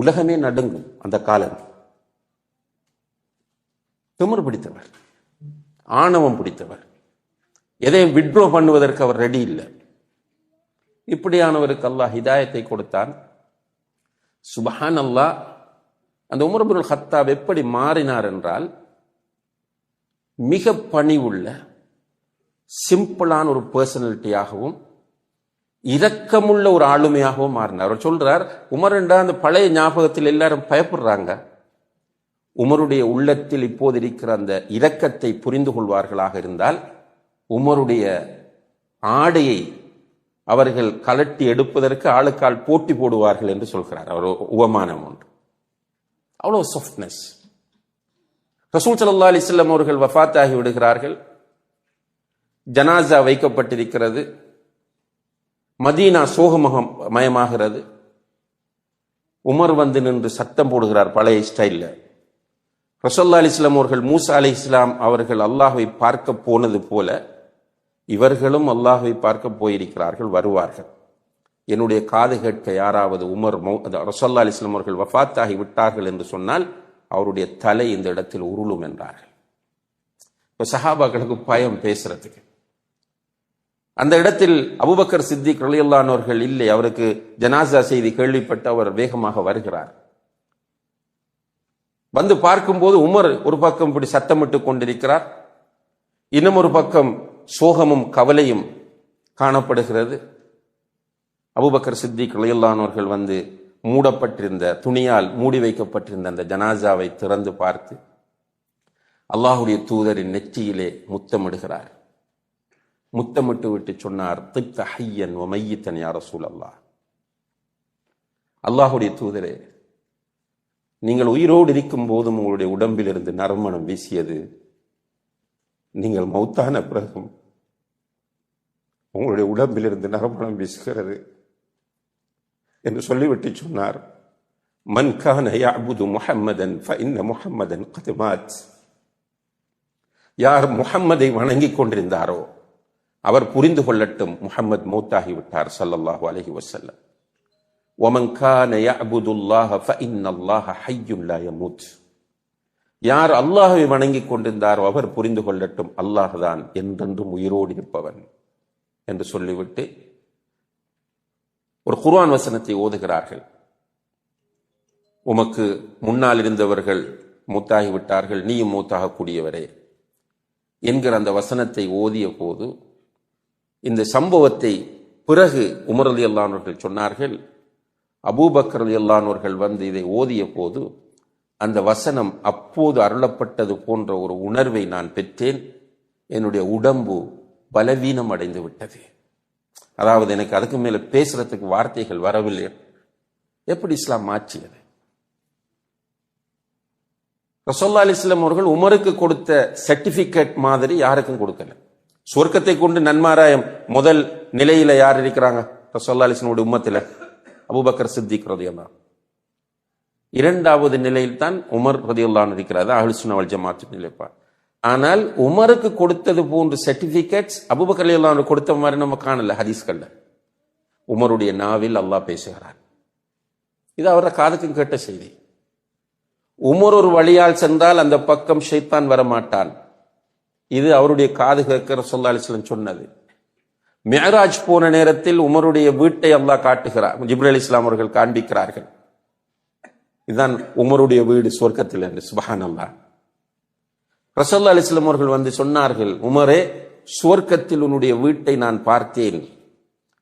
உலகமே நடுங்கும். அந்த காலம் திமிர் பிடித்தவர், ஆணவம் பிடித்தவர், எதையும் விட்ரோ பண்ணுவதற்கு அவர் ரெடி இல்லை. இப்படியானவருக்கு அல்லாஹ் ஹிதாயத்தை கொடுத்தான். சுபஹான் அல்லாஹ். அந்த உமர் இப்னுல் கத்தாப் எப்படி மாறினார் என்றால், மிக பணிவுள்ள சிம்பிளான ஒரு பர்சனாலிட்டியாகவும் இரக்கமுள்ள ஒரு ஆளுமையாகவும் மாறினார். அவர் சொல்றார், உமர் என்றா அந்த பழைய ஞாபகத்தில் எல்லாரும் பயப்படுறாங்க, உமருடைய உள்ளத்தில் இப்போது இருக்கிற அந்த இரக்கத்தை புரிந்து கொள்வார்களாக இருந்தால் உமருடைய ஆடையை அவர்கள் கலட்டி எடுப்பதற்கு ஆளுக்கால் போட்டி போடுவார்கள் என்று சொல்கிறார். அவர் உவமானம் ஒன்று. அவ்வளவு சாஃப்ட்னஸ். ரசூல் ஸல்லல்லாஹு அலைஹி வஸல்லம் அவர்கள் வஃபாத் ஆகி விடுகிறார்கள். ஜனாசா வைக்கப்பட்டிருக்கிறது. மதீனா சோகமயமாகிறது. உமர் வந்து நின்று சத்தம் போடுகிறார் பழைய ஸ்டைல்ல. ரசூலுல்லாஹி அலைஹி வஸல்லம் அவர்கள் மூசா அலைஹிஸ்ஸலாம் அவர்கள் அல்லாஹ்வை பார்க்க போனது போல இவர்களும் அல்லாஹ்வை பார்க்க போயிருக்கிறார்கள், வருவார்கள். என்னுடைய காது கேட்க யாராவது உமர் ரசூலுல்லாஹி அலைஹி வஸல்லம் அவர்கள் வஃபாத் ஆகி விட்டார்கள் என்று சொன்னால் அவருடைய தலை இந்த இடத்தில் உருளும் என்றார்கள். இப்ப சஹாபாக்களுக்கு பயம் பேசுறதுக்கு. அந்த இடத்தில் அபூபக்கர் சித்திக் ரலியல்லாஹு அன்ஹு அவர்கள் இல்லை. அவருக்கு ஜனாசா செய்தி கேள்விப்பட்டு அவர் வேகமாக வருகிறார். வந்து பார்க்கும்போது உமர் ஒரு பக்கம் இப்படி சத்தமிட்டு கொண்டிருக்கிறார், இன்னும் ஒரு பக்கம் சோகமும் கவலையும் காணப்படுகிறது. அபூபக்கர் சித்திக் ரலியல்லாஹு அன்ஹு அவர்கள் வந்து மூடப்பட்டிருந்த துணியால் மூடி வைக்கப்பட்டிருந்த அந்த ஜனாசாவை திறந்து பார்த்து அல்லாஹுடைய தூதரின் நெற்றியிலே முத்தமிடுகிறார். முத்தமிட்டு விட்டு சொன்னார், திப்த ஹய்யன் வ மையித்தன் யா ரசூலல்லாஹ். அல்லாஹுடைய தூதரே, நீங்கள் உயிரோடு இருக்கும் போதும் உங்களுடைய உடம்பில் இருந்து நறுமணம் வீசியது, நீங்கள் மௌத்தான பிறகும் உங்களுடைய உடம்பில் இருந்து நறுமணம் வீசுகிறது என்று சொல்லிவிட்டு சொன்னார், மன் கான யஅபுது முஹம்மதன் ஃபஇன்ன முஹம்மதன் கத் மாத். யார் முஹம்மதை வணங்கிக் கொண்டிருந்தாரோ அவர் புரிந்து கொள்ளட்டும், முஹம்மது மௌத்தாகி விட்டார் ஸல்லல்லாஹு அலைஹி வஸல்லம். வமன் கான யஅபுதுல்லாஹ ஃபஇன்னல்லாஹ ஹய்யுன் லா யமூத். யார் அல்லாஹ்வை வணங்கிக் கொண்டிருந்தாரோ அவர் புரிந்து கொள்ளட்டும், அல்லாஹ் தான் என்றென்றும் உயிரோடு இருப்பவன் என்று சொல்லிவிட்டு ஒரு குர்ஆன் வசனத்தை ஓதுகிறார்கள். உமக்கு முன்னால் இருந்தவர்கள் மூத்தாகி விட்டார்கள், நீயும் மூத்தாக கூடியவரே என்கிற அந்த வசனத்தை ஓதிய போது இந்த சம்பவத்தை பிறகு உமர் ரலியல்லாஹு அன்ஹு அவர்கள் சொன்னார்கள், அபூபக்கர் ரலியல்லாஹு அன்ஹு அவர்கள் வந்து இதை ஓதிய போது அந்த வசனம் அப்போது அருளப்பட்டது போன்ற ஒரு உணர்வை நான் பெற்றேன். என்னுடைய உடம்பு பலவீனம் அடைந்து விட்டது. அதாவது எனக்கு அதுக்கு மேல பேசுறதுக்கு வார்த்தைகள் வரவில்லை. எப்படி இஸ்லாம் மாற்றியது? ரசூலுல்லாஹி அலைஹி வஸல்லம் அவர்கள் உமருக்கு கொடுத்த சர்டிபிகேட் மாதிரி யாருக்கும் கொடுக்கல. சொர்க்கத்தை கொண்டு நன்மாராயம் முதல் நிலையில யார் இருக்கிறாங்க? ரசூலுல்லாஹி அலைஹி வஸல்லம் உம்மத்தில அபூபக்கர் சித்திக் ரலியல்லாஹு. இரண்டாவது நிலையில் தான் உமர் ரலியல்லாஹு அன்ஹு இருக்கிறார். அஹ்லுஸ் சுன்னah வல் ஜமாஅத் நிலைப்பா. ஆனால் உமருக்கு கொடுத்தது போன்ற சர்டிபிகேட்ஸ் அபூபக்கர் ரலியல்லாஹு அன்ஹு கொடுத்த மாதிரி நம்ம காணல ஹதீஸ்கள்ல. உமருடைய நாவில் அல்லாஹ் பேசுகிறார். இது அவர காதுக்கும் கேட்ட செய்தி. உமர் ஒரு வழியால் சென்றால் அந்த பக்கம் ஷைத்தான் வரமாட்டான். இது அவருடைய காது கேட்க ரசூலுல்லாஹி அலைஹி வஸல்லம் சொன்னது. மிஅராஜ் போன நேரத்தில் உமருடைய வீட்டை அல்லாஹ் காட்டுகிறார். ஜிப்ரீல் அலைஹிஸ்ஸலாம் அவர்கள் காண்பிக்கிறார்கள், இதுதான் உமருடைய வீடு சொர்க்கத்தில் என்று. சுப்ஹானல்லாஹ். ரசூலுல்லாஹி அலைஹி வஸல்லம் அவர்கள் வந்து சொன்னார்கள், உமரே, சுவர்க்கத்தில் உன்னுடைய வீட்டை நான் பார்த்தேன்,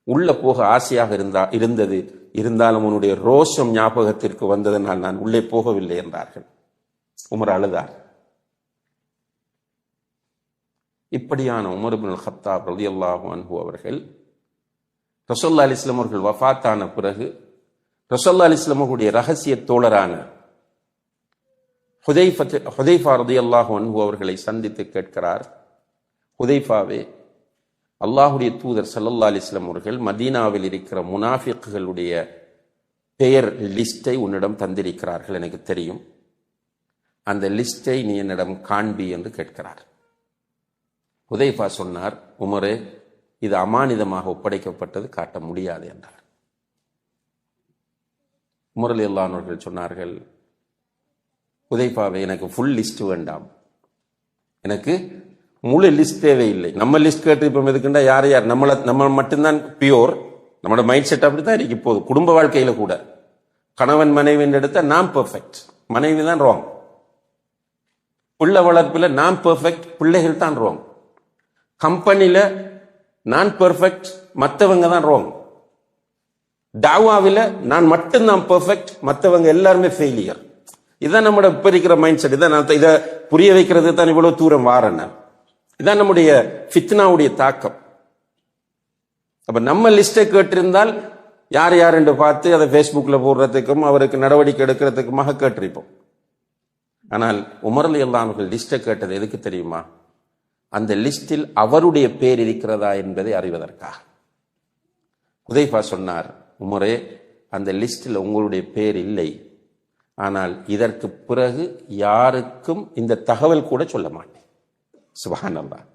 உள்ள போக ஆசையாக இருந்தது, இருந்தாலும் உன்னுடைய ரோஷம் ஞாபகத்திற்கு வந்ததனால் நான் உள்ளே போகவில்லை என்றார்கள். உமர் அழுதார். இப்படியான உமர் இப்னுல் கத்தாப் ரலியல்லாஹு அன்ஹு அவர்கள் ரசூலுல்லாஹி அலைஹி வஸல்லம் அவர்கள் வஃபாத்தான பிறகு ரசூலுல்லாஹி அலைஹி வஸல்லம் அவர்களுடைய ரகசிய தோழரான ஹுதைஃபா ரலியல்லாஹு அன்ஹு அவர்களை சந்தித்து கேட்கிறார், ஹுதைஃபாவே, அல்லாஹுடைய தூதர் ஸல்லல்லாஹு அலைஹி வஸல்லம் அவர்கள் மதீனாவில் இருக்கிற முனாஃபிக்குகளுடைய பெயர் லிஸ்டை உன்னிடம் தந்திருக்கிறார்கள், எனக்கு தெரியும். அந்த லிஸ்டை நீ என்னிடம் காண்பி என்று கேட்கிறார். ஹுதைஃபா சொன்னார், உமரே, இது அமானிதமாக ஒப்படைக்கப்பட்டது, காட்ட முடியாது என்றார். உமர் ரலியல்லாஹு அன்ஹு அவர்கள் சொன்னார்கள், ஹுதைஃபாவே, எனக்கு ஃபுல் லிஸ்ட் வேண்டாம், எனக்கு முழு லிஸ்ட் தேவையில்லை. நம்ம லிஸ்ட் கேட்டு இப்போ எதுக்குண்டா யார் யார் நம்ம மட்டும்தான் பியோர், நம்மளோட மைண்ட் செட் அப்படித்தான் இருக்கு. இப்போது குடும்ப வாழ்க்கையில கூட கணவன் மனைவின்னு எடுத்தா நாம் பெர்ஃபெக்ட், மனைவி தான் ராங். பிள்ளை வளர்ப்புல நான் பெர்ஃபெக்ட், பிள்ளைகள் தான் ராங். கம்பெனில நான் பெர்ஃபெக்ட், மற்றவங்க தான் ராங். தாவாவில நான் மட்டும்தான் பெர்ஃபெக்ட், மற்றவங்க எல்லாருமே ஃபெயிலியர். இதான் நம்மளோட இப்ப இருக்கிற மைண்ட் செட். இதான் நான் இதை புரிய வைக்கிறது தான் இவ்வளவு தூரம் வாரேன். இதான் நம்முடைய ஃபித்னாவுடைய தாக்கம். அப்ப நம்ம லிஸ்டை கேட்டிருந்தால் யார் யார் என்று பார்த்து அதை ஃபேஸ்புக்ல போடுறதுக்கும் அவருக்கு நடவடிக்கை எடுக்கிறதுக்குமாக கேட்டிருப்போம். ஆனால் உமர் ரலியல்லாஹு அன்ஹு லிஸ்டை கேட்டது எதுக்கு தெரியுமா? அந்த லிஸ்டில் அவருடைய பேர் இருக்கிறதா என்பதை அறிவதற்காக. ஹுதைஃபா சொன்னார், உமரே, அந்த லிஸ்டில் உங்களுடைய பேர் இல்லை, ஆனால் இதற்கு பிறகு யாருக்கும் இந்த தகவல் கூட சொல்ல மாட்டேன். சுப்ஹானல்லாஹ்.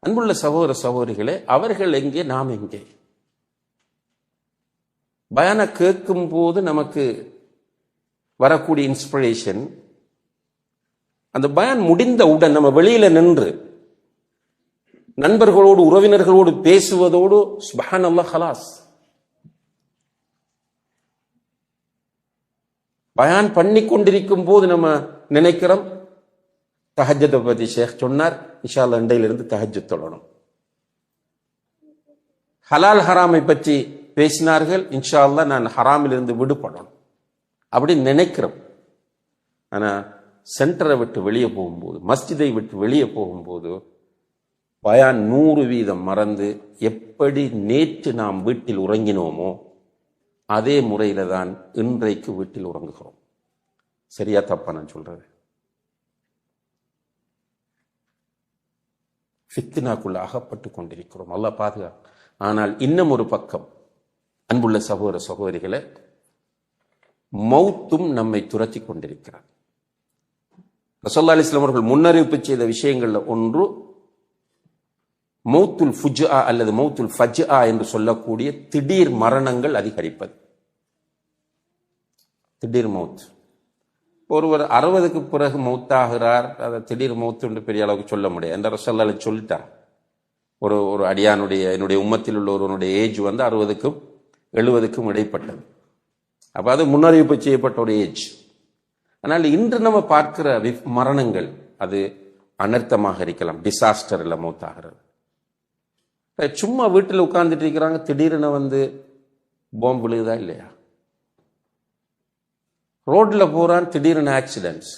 அன்புள்ள சகோதர சகோதரிகளே, அவர்கள் எங்கே, நாம் எங்கே? பயான கேட்கும் போது நமக்கு வரக்கூடிய இன்ஸ்பிரேஷன், அந்த பயான் முடிந்தவுடன் நம்ம வெளியில நின்று நண்பர்களோடு உறவினர்களோடு பேசுவதோடு சுப்ஹானல்லாஹ் ஹலாஸ். பயான் பண்ணி கொண்டிருக்கும் போது நம்ம நினைக்கிறோம், தஹஜ்ஜுதை பத்தி ஷேக் சொன்னார், இன்ஷா அல்லாஹ் இன்றையிலிருந்து தஹஜ்ஜுத் தொழணும். ஹலால் ஹராமை பற்றி பேசினார்கள், இன்ஷா அல்லாஹ் நான் ஹராமிலிருந்து விடுபடணும் அப்படி நினைக்கிறோம். ஆனா சென்டரை விட்டு வெளியே போகும்போது, மஸ்ஜிதை விட்டு வெளியே போகும்போது பயான் 100% மறந்து எப்படி நேற்று நாம் வீட்டில் உறங்கினோமோ அதே முறையில தான் இன்றைக்கு வீட்டில் உறங்குகிறோம். சரியா தப்பா நான் சொல்றது? ஃபித்னாக்குள்ள அகப்பட்டு கொண்டிருக்கிறோம், அல்லாஹ் பாதுகாப்பு. ஆனால் இன்னும் ஒரு பக்கம், அன்புள்ள சகோதர சகோதரிகளே, மௌத்தும் நம்மை துரத்தி கொண்டிருக்கிறார். ரசூலுல்லாஹி அலைஹி வஸல்லம் அவர்கள் முன்னறிவிப்பு செய்த விஷயங்கள்ல ஒன்று மௌத்துல் ஃபுஜ்ஆ அல்லது மௌத்துல் ஃபஜ்ஆ என்று சொல்லக்கூடிய திடீர் மரணங்கள் அதிகரிப்பது. திடீர் மௌத். ஒருவர் 60க்கு பிறகு மௌத்தாகிறார், அதை திடீர் மௌத்து என்று பெரிய அளவுக்கு சொல்ல முடியாது. என்ற ரசூலுல்லாஹி சொல்லிட்டார், ஒரு அடியானுடைய, என்னுடைய உம்மத்தில் உள்ள ஒருவனுடைய ஏஜ் 60க்கும் 70க்கும் இடைப்பட்டது. அப்ப அது முன்னறிவிப்பு செய்யப்பட்ட ஒரு ஏஜ். ஆனால் இன்று நம்ம பார்க்கிற மரணங்கள் அது அனர்த்தமாக இருக்கலாம், டிசாஸ்டர் இல்ல மௌத்தாகிறது. சும்மா வீட்டில் உட்கார்ந்துட்டு இருக்கிறாங்க, திடீர்னு பாம்பு விழுகுதா இல்லையா? ரோட்ல போறான், திடீர்னு ஆக்சிடென்ட்ஸ்,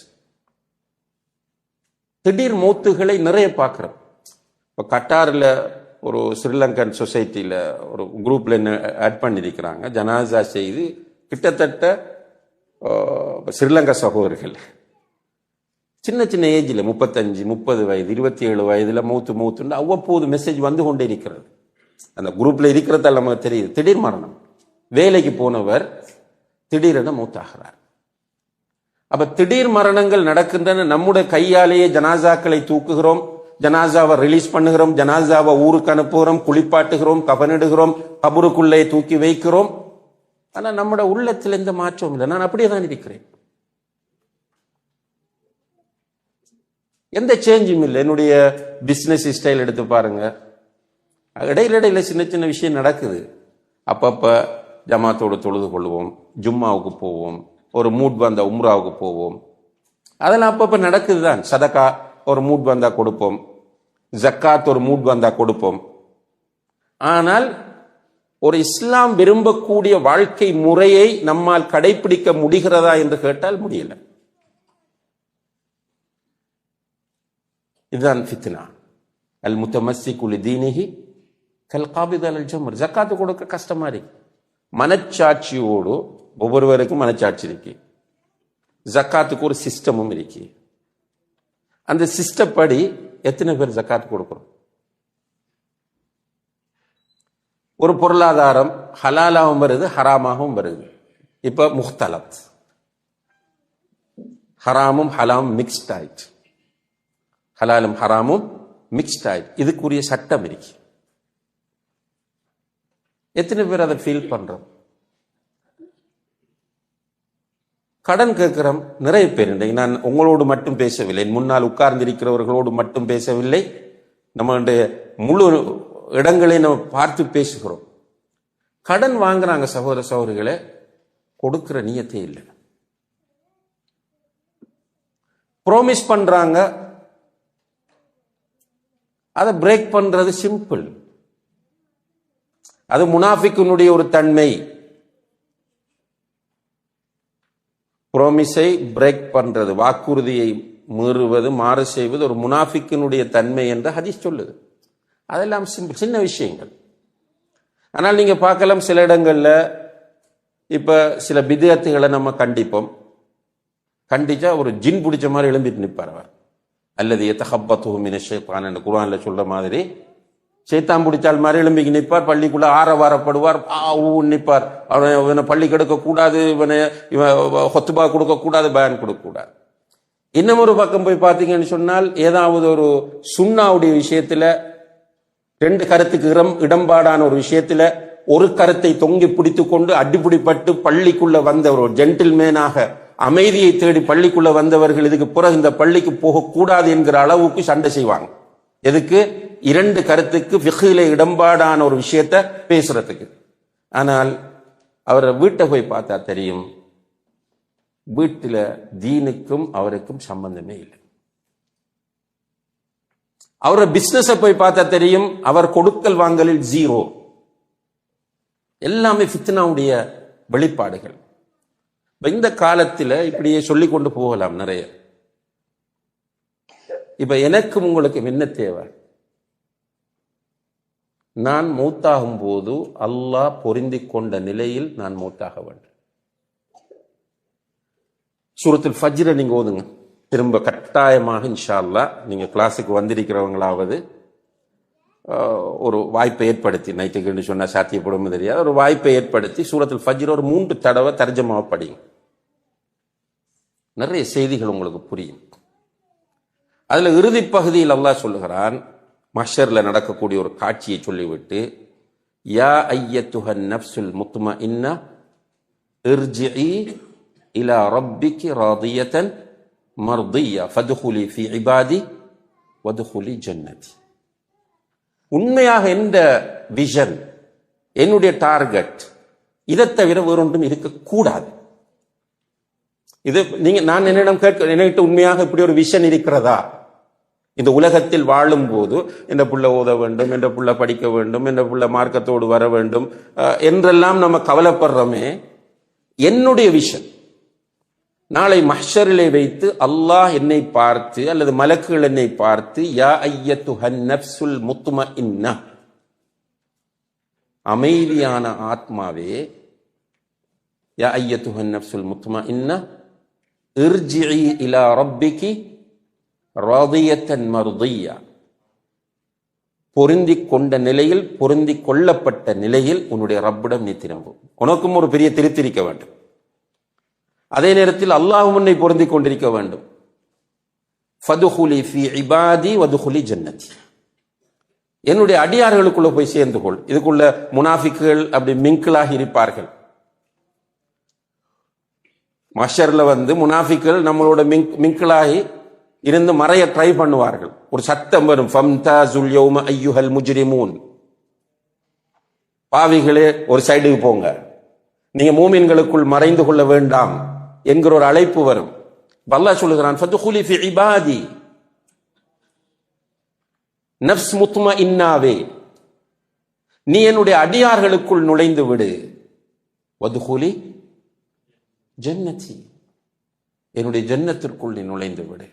திடீர் மௌத்துகளை நிறைய பார்க்கிறோம். இப்போ கட்டாரில் ஒரு ஸ்ரீலங்கன் சொசைட்டியில் ஒரு குரூப்ல ஆட் பண்ணியிருக்கிறாங்க, ஜனாசா செய்து கிட்டத்தட்ட ஸ்ரீலங்கா சகோதரர்கள் சின்ன சின்ன ஏஜ்ல 35, 30 வயது, 27 வயதுல மௌத்துன்னு அவ்வப்போது மெசேஜ் வந்து கொண்டே இருக்கிறது. அந்த குரூப்ல இருக்கிறதால நமக்கு தெரியுது. திடீர் மரணம். வேலைக்கு போனவர் திடீரென மௌத்தாகிறார். அப்ப திடீர் மரணங்கள் நடக்கின்றன. நம்முடைய கையாலேயே ஜனாசாக்களை தூக்குகிறோம், ஜனாசாவை ரிலீஸ் பண்ணுகிறோம், ஜனாசாவை ஊருக்கு அனுப்புகிறோம், குளிப்பாட்டுகிறோம், கபனிடுகிறோம், கபருக்குள்ளே தூக்கி வைக்கிறோம். ஆனா நம்முடைய உள்ளத்தில் எந்த மாற்றம் இல்லை. நான் அப்படியே தான் இருக்கிறேன், எந்த சேஞ்சும் இல்லை. என்னுடைய பிசினஸ் ஸ்டைல் எடுத்து பாருங்க, இடையில சின்ன சின்ன விஷயம் நடக்குது. அப்பப்ப ஜமாத்தோடு தொழுது கொள்வோம், ஜும்மாவுக்கு போவோம், ஒரு மூட் வந்தா உம்ராவுக்கு போவோம், அதெல்லாம் அப்பப்ப நடக்குதுதான். சதகா ஒரு மூட் வந்தா கொடுப்போம், ஜக்காத் ஒரு மூட் வந்தா கொடுப்போம். ஆனால் ஒரு இஸ்லாம் விரும்பக்கூடிய வாழ்க்கை முறையை நம்மால் கடைபிடிக்க முடிகிறதா என்று கேட்டால் முடியல. இதுதான் ஃபித்னா. அல் முத்தமஸ்ஸிகு லிதீனிஹி கல் காபித் அல் ஜமர். ஜக்காத்து கொடுக்க கஷ்டமா இருக்கு. மனச்சாட்சியோடு ஒவ்வொருவருக்கும் மனச்சாட்சி இருக்கு. ஜக்காத்துக்கு ஒரு சிஸ்டமும் இருக்கு. அந்த சிஸ்டப்படி எத்தனை பேர் ஜக்காத்து கொடுக்கிறோம்? ஒரு பொருளாதாரம் ஹலாலாகவும் வருது, ஹராமாகவும் வருது. இப்ப முஹ்தலத், ஹராமும் ஹலாமும் மிக்ஸ்ட் ஆயிடுச்சு. ஹலாலும் ஹராமும் மிக்ஸ்ட் ஆயிடுச்சு. இதுக்குரிய சட்டம் இருக்கு. எத்தனை பேர் அதை ஃபீல் பண்றோம்? கடன் கேட்கிறோம் நிறைய பேர். நான் உங்களோடு மட்டும் பேசவில்லை, முன்னால் உட்கார்ந்திருக்கிறவர்களோடு மட்டும் பேசவில்லை. நம்மளுடைய முழு இடங்களை நம்ம பார்த்து பேசுகிறோம். கடன் வாங்குறாங்க சகோதர சகோதரிகளை, கொடுக்கிற நியத்தே இல்லை. ப்ராமிஸ் பண்றாங்க, அதை பிரேக் பண்றது சிம்பிள். அது முனாஃபிக்கினுடைய ஒரு தன்மை. ப்ராமிஸை பிரேக் பண்றது, வாக்குறுதியை மீறுவது, மாறு செய்வது ஒரு முனாஃபிக்கினுடைய தன்மை என்று ஹதீஸ் சொல்லுது. அதெல்லாம் சிம்பிள், சின்ன விஷயங்கள். ஆனால் நீங்க பார்க்கலாம் சில இடங்கள்ல இப்ப சில பிதஅத்துகளை நம்ம கண்டிப்போம். கண்டிச்சா ஒரு ஜின் பிடிச்ச மாதிரி எழும்பிட்டு நிற்பார் அவர். அல்லது யதஹப்பத்துஹு மினஷ் ஷைத்தான் என்று குர்ஆன்ல சொல்ற மாதிரி சைத்தான் பிடிச்சால் மாதிரி எழும்பிக்கு நிற்பார். பள்ளிக்குள்ள ஆரவாரப்படுவார், நிற்பார். இவனை பள்ளி கெடுக்க கூடாது, இவனை ஹொத்துபா கொடுக்க கூடாது, பயான் கொடுக்க கூடாது. இன்னும் ஒரு பக்கம் போய் பார்த்தீங்கன்னு சொன்னால், ஏதாவது ஒரு சுன்னாவுடைய விஷயத்துல ரெண்டு கருத்துக்கு இடம்பாடான ஒரு விஷயத்துல ஒரு கருத்தை தொங்கி பிடித்து கொண்டு அடிப்பிடிப்பட்டு பள்ளிக்குள்ள வந்த ஒரு ஜென்டில்மேனாக அமைதியை தேடி பள்ளிக்குள்ள வந்தவர்கள் இதுக்கு பிறகு இந்த பள்ளிக்கு போகக்கூடாது என்கிற அளவுக்கு சண்டை செய்வாங்க. எதுக்கு? இரண்டு கருத்துக்கு ஃபிக்ஹில இடம்பாடான ஒரு விஷயத்த பேசுறதுக்கு. ஆனால் அவரை வீட்டை போய் பார்த்தா தெரியும், வீட்டில தீனுக்கும் அவருக்கும் சம்பந்தமே இல்லை. அவரோட பிசினஸ போய் பார்த்தா தெரியும், அவர் கொடுக்கல் வாங்கலில் ஜீரோ. எல்லாமே ஃபித்னாவுடைய வெளிப்பாடுகள். இந்த காலத்துல இப்படியே சொல்லி கொண்டு போகலாம் நிறைய. இப்ப எனக்கும் உங்களுக்கு என்ன தேவை? நான் மௌத்தாகும் போது அல்லாஹ் பொருந்தி கொண்ட நிலையில் நான் மௌத்தாக வேண்டும். சூரத்துல் ஃபஜ்ர நீங்க ஓதுங்க திரும்ப கட்டாயமாக இன்ஷா அல்லாஹ். நீங்க கிளாஸுக்கு வந்திருக்கிறவங்களாவது ஒரு வாய்ப்பை ஏற்படுத்தி, நைட்டுக்கு சொன்னா சாத்தியப்படும் தெரியாது, ஒரு வாய்ப்பை ஏற்படுத்தி சூரத்துல் ஃபஜ்ர ஒரு 3 தடவை தர்ஜமா படிங்க. நிறைய செய்திகள் உங்களுக்கு புரியும். அதுல இறுதி பகுதியில் அல்லாஹ் சொல்லுகிறான், மஹ்ஷர்ல நடக்கக்கூடிய ஒரு காட்சியை சொல்லிவிட்டு, யா அய்யத்துஹன் நஃப்ஸுல் முத்மஇன்னா இர்ஜிஇ இலா ரப்பிகி ராதியத்தன் மர்தியா ஃபத்ஹுலி ஃபீ இபாதி வத்ஹுலி ஜன்னதி. உண்மையாக எந்த விஷன், என்னுடைய டார்கெட், இதை தவிர வேறொன்றும் இருக்கக்கூடாது. இது நீங்க நான் என்னிடம் என்கிட்ட உண்மையாக இப்படி ஒரு விஷன் இருக்கிறதா? இந்த உலகத்தில் வாழும் போது என்ற புள்ள ஓத வேண்டும், என்ற புள்ள படிக்க வேண்டும், என்ற புள்ள மார்க்கத்தோடு வர வேண்டும் என்றெல்லாம் நம்ம கவலைப்படுறோமே, என்னுடைய விஷன் நாளை மஹ்ஷரிலே வைத்து அல்லாஹ் என்னை பார்த்து அல்லது மலக்குகள் என்னை பார்த்து, யா அய்யத்துஹன் நஃப்ஸுல் முத்மஇன்னா, அமைதியான ஆத்மாவே, யா அய்யத்துஹன் நஃப்ஸுல் முத்மஇன்னா இர்ஜிஇ இலா ரப்பிகி ராதியத்தன் மர்தியா, பொருந்தி கொண்ட நிலையில், பொருந்தி கொள்ளப்பட்ட நிலையில் உன்னுடைய ரப்பிடம் நீ திரும்பும். உனக்கும் ஒரு பெரிய திருத்திருக்க வேண்டும். அதே நேரத்தில் அல்லாஹ் உன்னை பொருந்தி கொண்டிருக்க வேண்டும். ஃபதுஹுலி ஃபீ இபாதி வதுஹுலி ஜன்னதி, என்னுடைய அடியார்களுக்குள்ள போய் சேர்ந்து கொள். இதுக்குள்ள முனாஃபிக்குகள் அப்படி மிங்கிளாகி இருப்பார்கள். மஹ்ஷர்ல முனாஃபிக்குகள் நம்மளோட மிங்கிளாகி இருந்து மறைய ட்ரை பண்ணுவார்கள். ஒரு சட்டம் வரும், ஃபம்தாஸுல் யௌம அய்யுஹல் முஜ்ரிமூன், பாவிகளே ஒரு சைடுக்கு போங்க, நீங்க மூமின்களுக்குள் மறைந்து கொள்ள வேண்டாம் என்கிற ஒரு அழைப்பு வரும். அல்லாஹ் சொல்லுகிறான், ஃபதுஹுலி ஃபீ இபாதி, நஃப்ஸ் முத்மஇன்னாவே நீ என்னுடைய அடியார்களுக்குள் நுழைந்து விடு. வதுஹுலி ஜன்னதி, என்னுடைய ஜன்னத்திற்குள் நீ நுழைந்து விடு.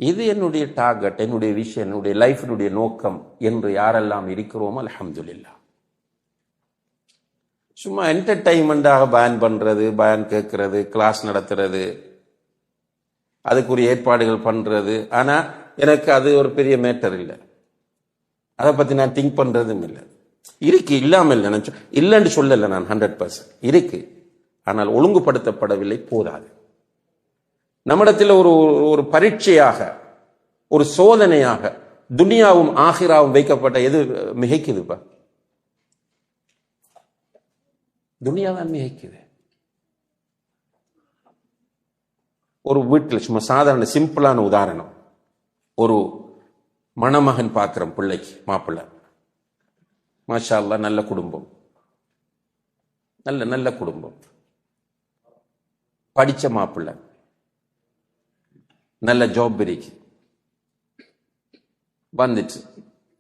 இது என்னுடைய டார்கெட், என்னுடைய விஷயம், என்னுடைய லைஃபினுடைய நோக்கம் என்று யாரெல்லாம் இருக்கிறோமோ அல்ஹம்துலில்லாஹ். சும்மா என்டர்டைன்மெண்டாக பயன் பண்றது, பயன் கேட்கறது, கிளாஸ் நடத்துறது, அதுக்குரிய ஏற்பாடுகள் பண்றது, ஆனா எனக்கு அது ஒரு பெரிய மேட்டர் இல்லை. அதை பத்தி நான் திங்க் பண்றதும் இல்லை. இருக்கு, இல்லாமல் இல்லை, நான் இல்லைன்னு சொல்லல, நான் 100% இருக்கு. ஆனால் ஒழுங்குபடுத்தப்படவில்லை, போதாது. நம்மிடத்தில் ஒரு பரீட்சையாக, ஒரு சோதனையாக துனியாவும் ஆகிராவும் வைக்கப்பட்ட எது மிகைக்குதுப்பா? துனியாதான் மிகைக்குது. ஒரு வீட்டில் சும்மா சாதாரண சிம்பிளான உதாரணம், ஒரு மணமகன் பாத்திரம் பிள்ளைக்கு, மாப்பிள்ளை மாஷா அல்லாஹ், நல்ல குடும்பம், நல்ல குடும்பம், படிச்ச மாப்பிள்ளை, நல்ல ஜாப் இருக்கு, வந்துச்சு.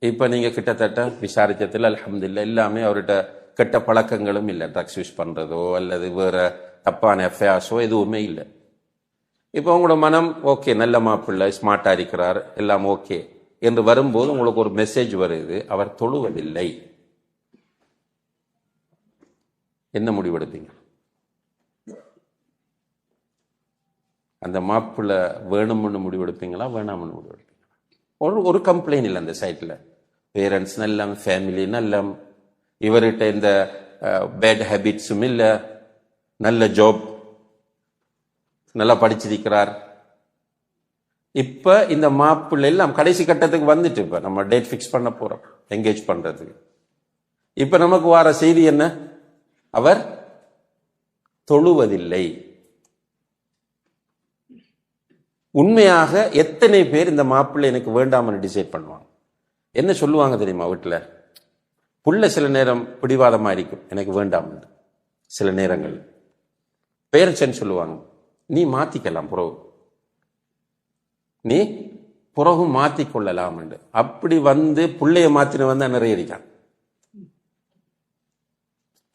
இப்ப நீங்க கிட்டத்தட்ட விசாரிச்சதுல அல்ஹம்துலில்லாஹ் எல்லாமே அவர்கிட்ட கெட்ட பழக்கங்களும் இல்லை, ட்ரக்ஸ் யூஸ் பண்றதோ அல்லது வேற தப்பான அஃபேர்ஸோ எதுவுமே இல்லை. இப்போ உங்களோட மனம் ஓகே, நல்ல மாப்பிள்ளை, ஸ்மார்ட்டா இருக்கிறார், எல்லாம் ஓகே என்று வரும்போது உங்களுக்கு ஒரு மெசேஜ் வருது, அவர் தொழுவதில்லை. என்ன முடிவெடுப்பீங்க? அந்த மாப்பிள்ளை வேணும்னு முடிவெடுப்பீங்களா, வேணாம்னு முடிவெடுப்பீங்களா? ஒரு கம்ப்ளைண்ட் இல்லை அந்த சைட்ல, பேரண்ட்ஸ் நல்ல, ஃபேமிலி நல்ல, இவர்கிட்ட இந்த பேட் ஹேபிட்ஸும் இல்லை, நல்ல ஜாப், நல்லா படிச்சிருக்கிறார். இப்ப இந்த மாப்பிள்ளை எல்லாம் கடைசி கட்டத்துக்கு வந்துட்டு, இப்ப நம்ம டேட் பிக்ஸ் பண்ண போறோம், என்கேஜ் பண்றதுக்கு. இப்ப நமக்கு வர செய்தி என்ன? அவர் தொழுவதில்லை. உண்மையாக எத்தனை பேர் இந்த மாப்பிள்ளை எனக்கு வேண்டாம்னு டிசைட் பண்ணுவாங்க? என்ன சொல்லுவாங்க தெரியுமா? வீட்டுல புள்ள சில நேரம் பிடிவாதமா இருக்கும், எனக்கு வேண்டாம். சில நேரங்கள் பேரண்ட்ஸ் சொல்லுவாங்க, நீ மாத்திக்கலாம், நீ புறகு மாத்திக்கொள்ளலாம். அப்படி வந்து பிள்ளைய மாத்தின வந்தா நிறைய இருக்கான்.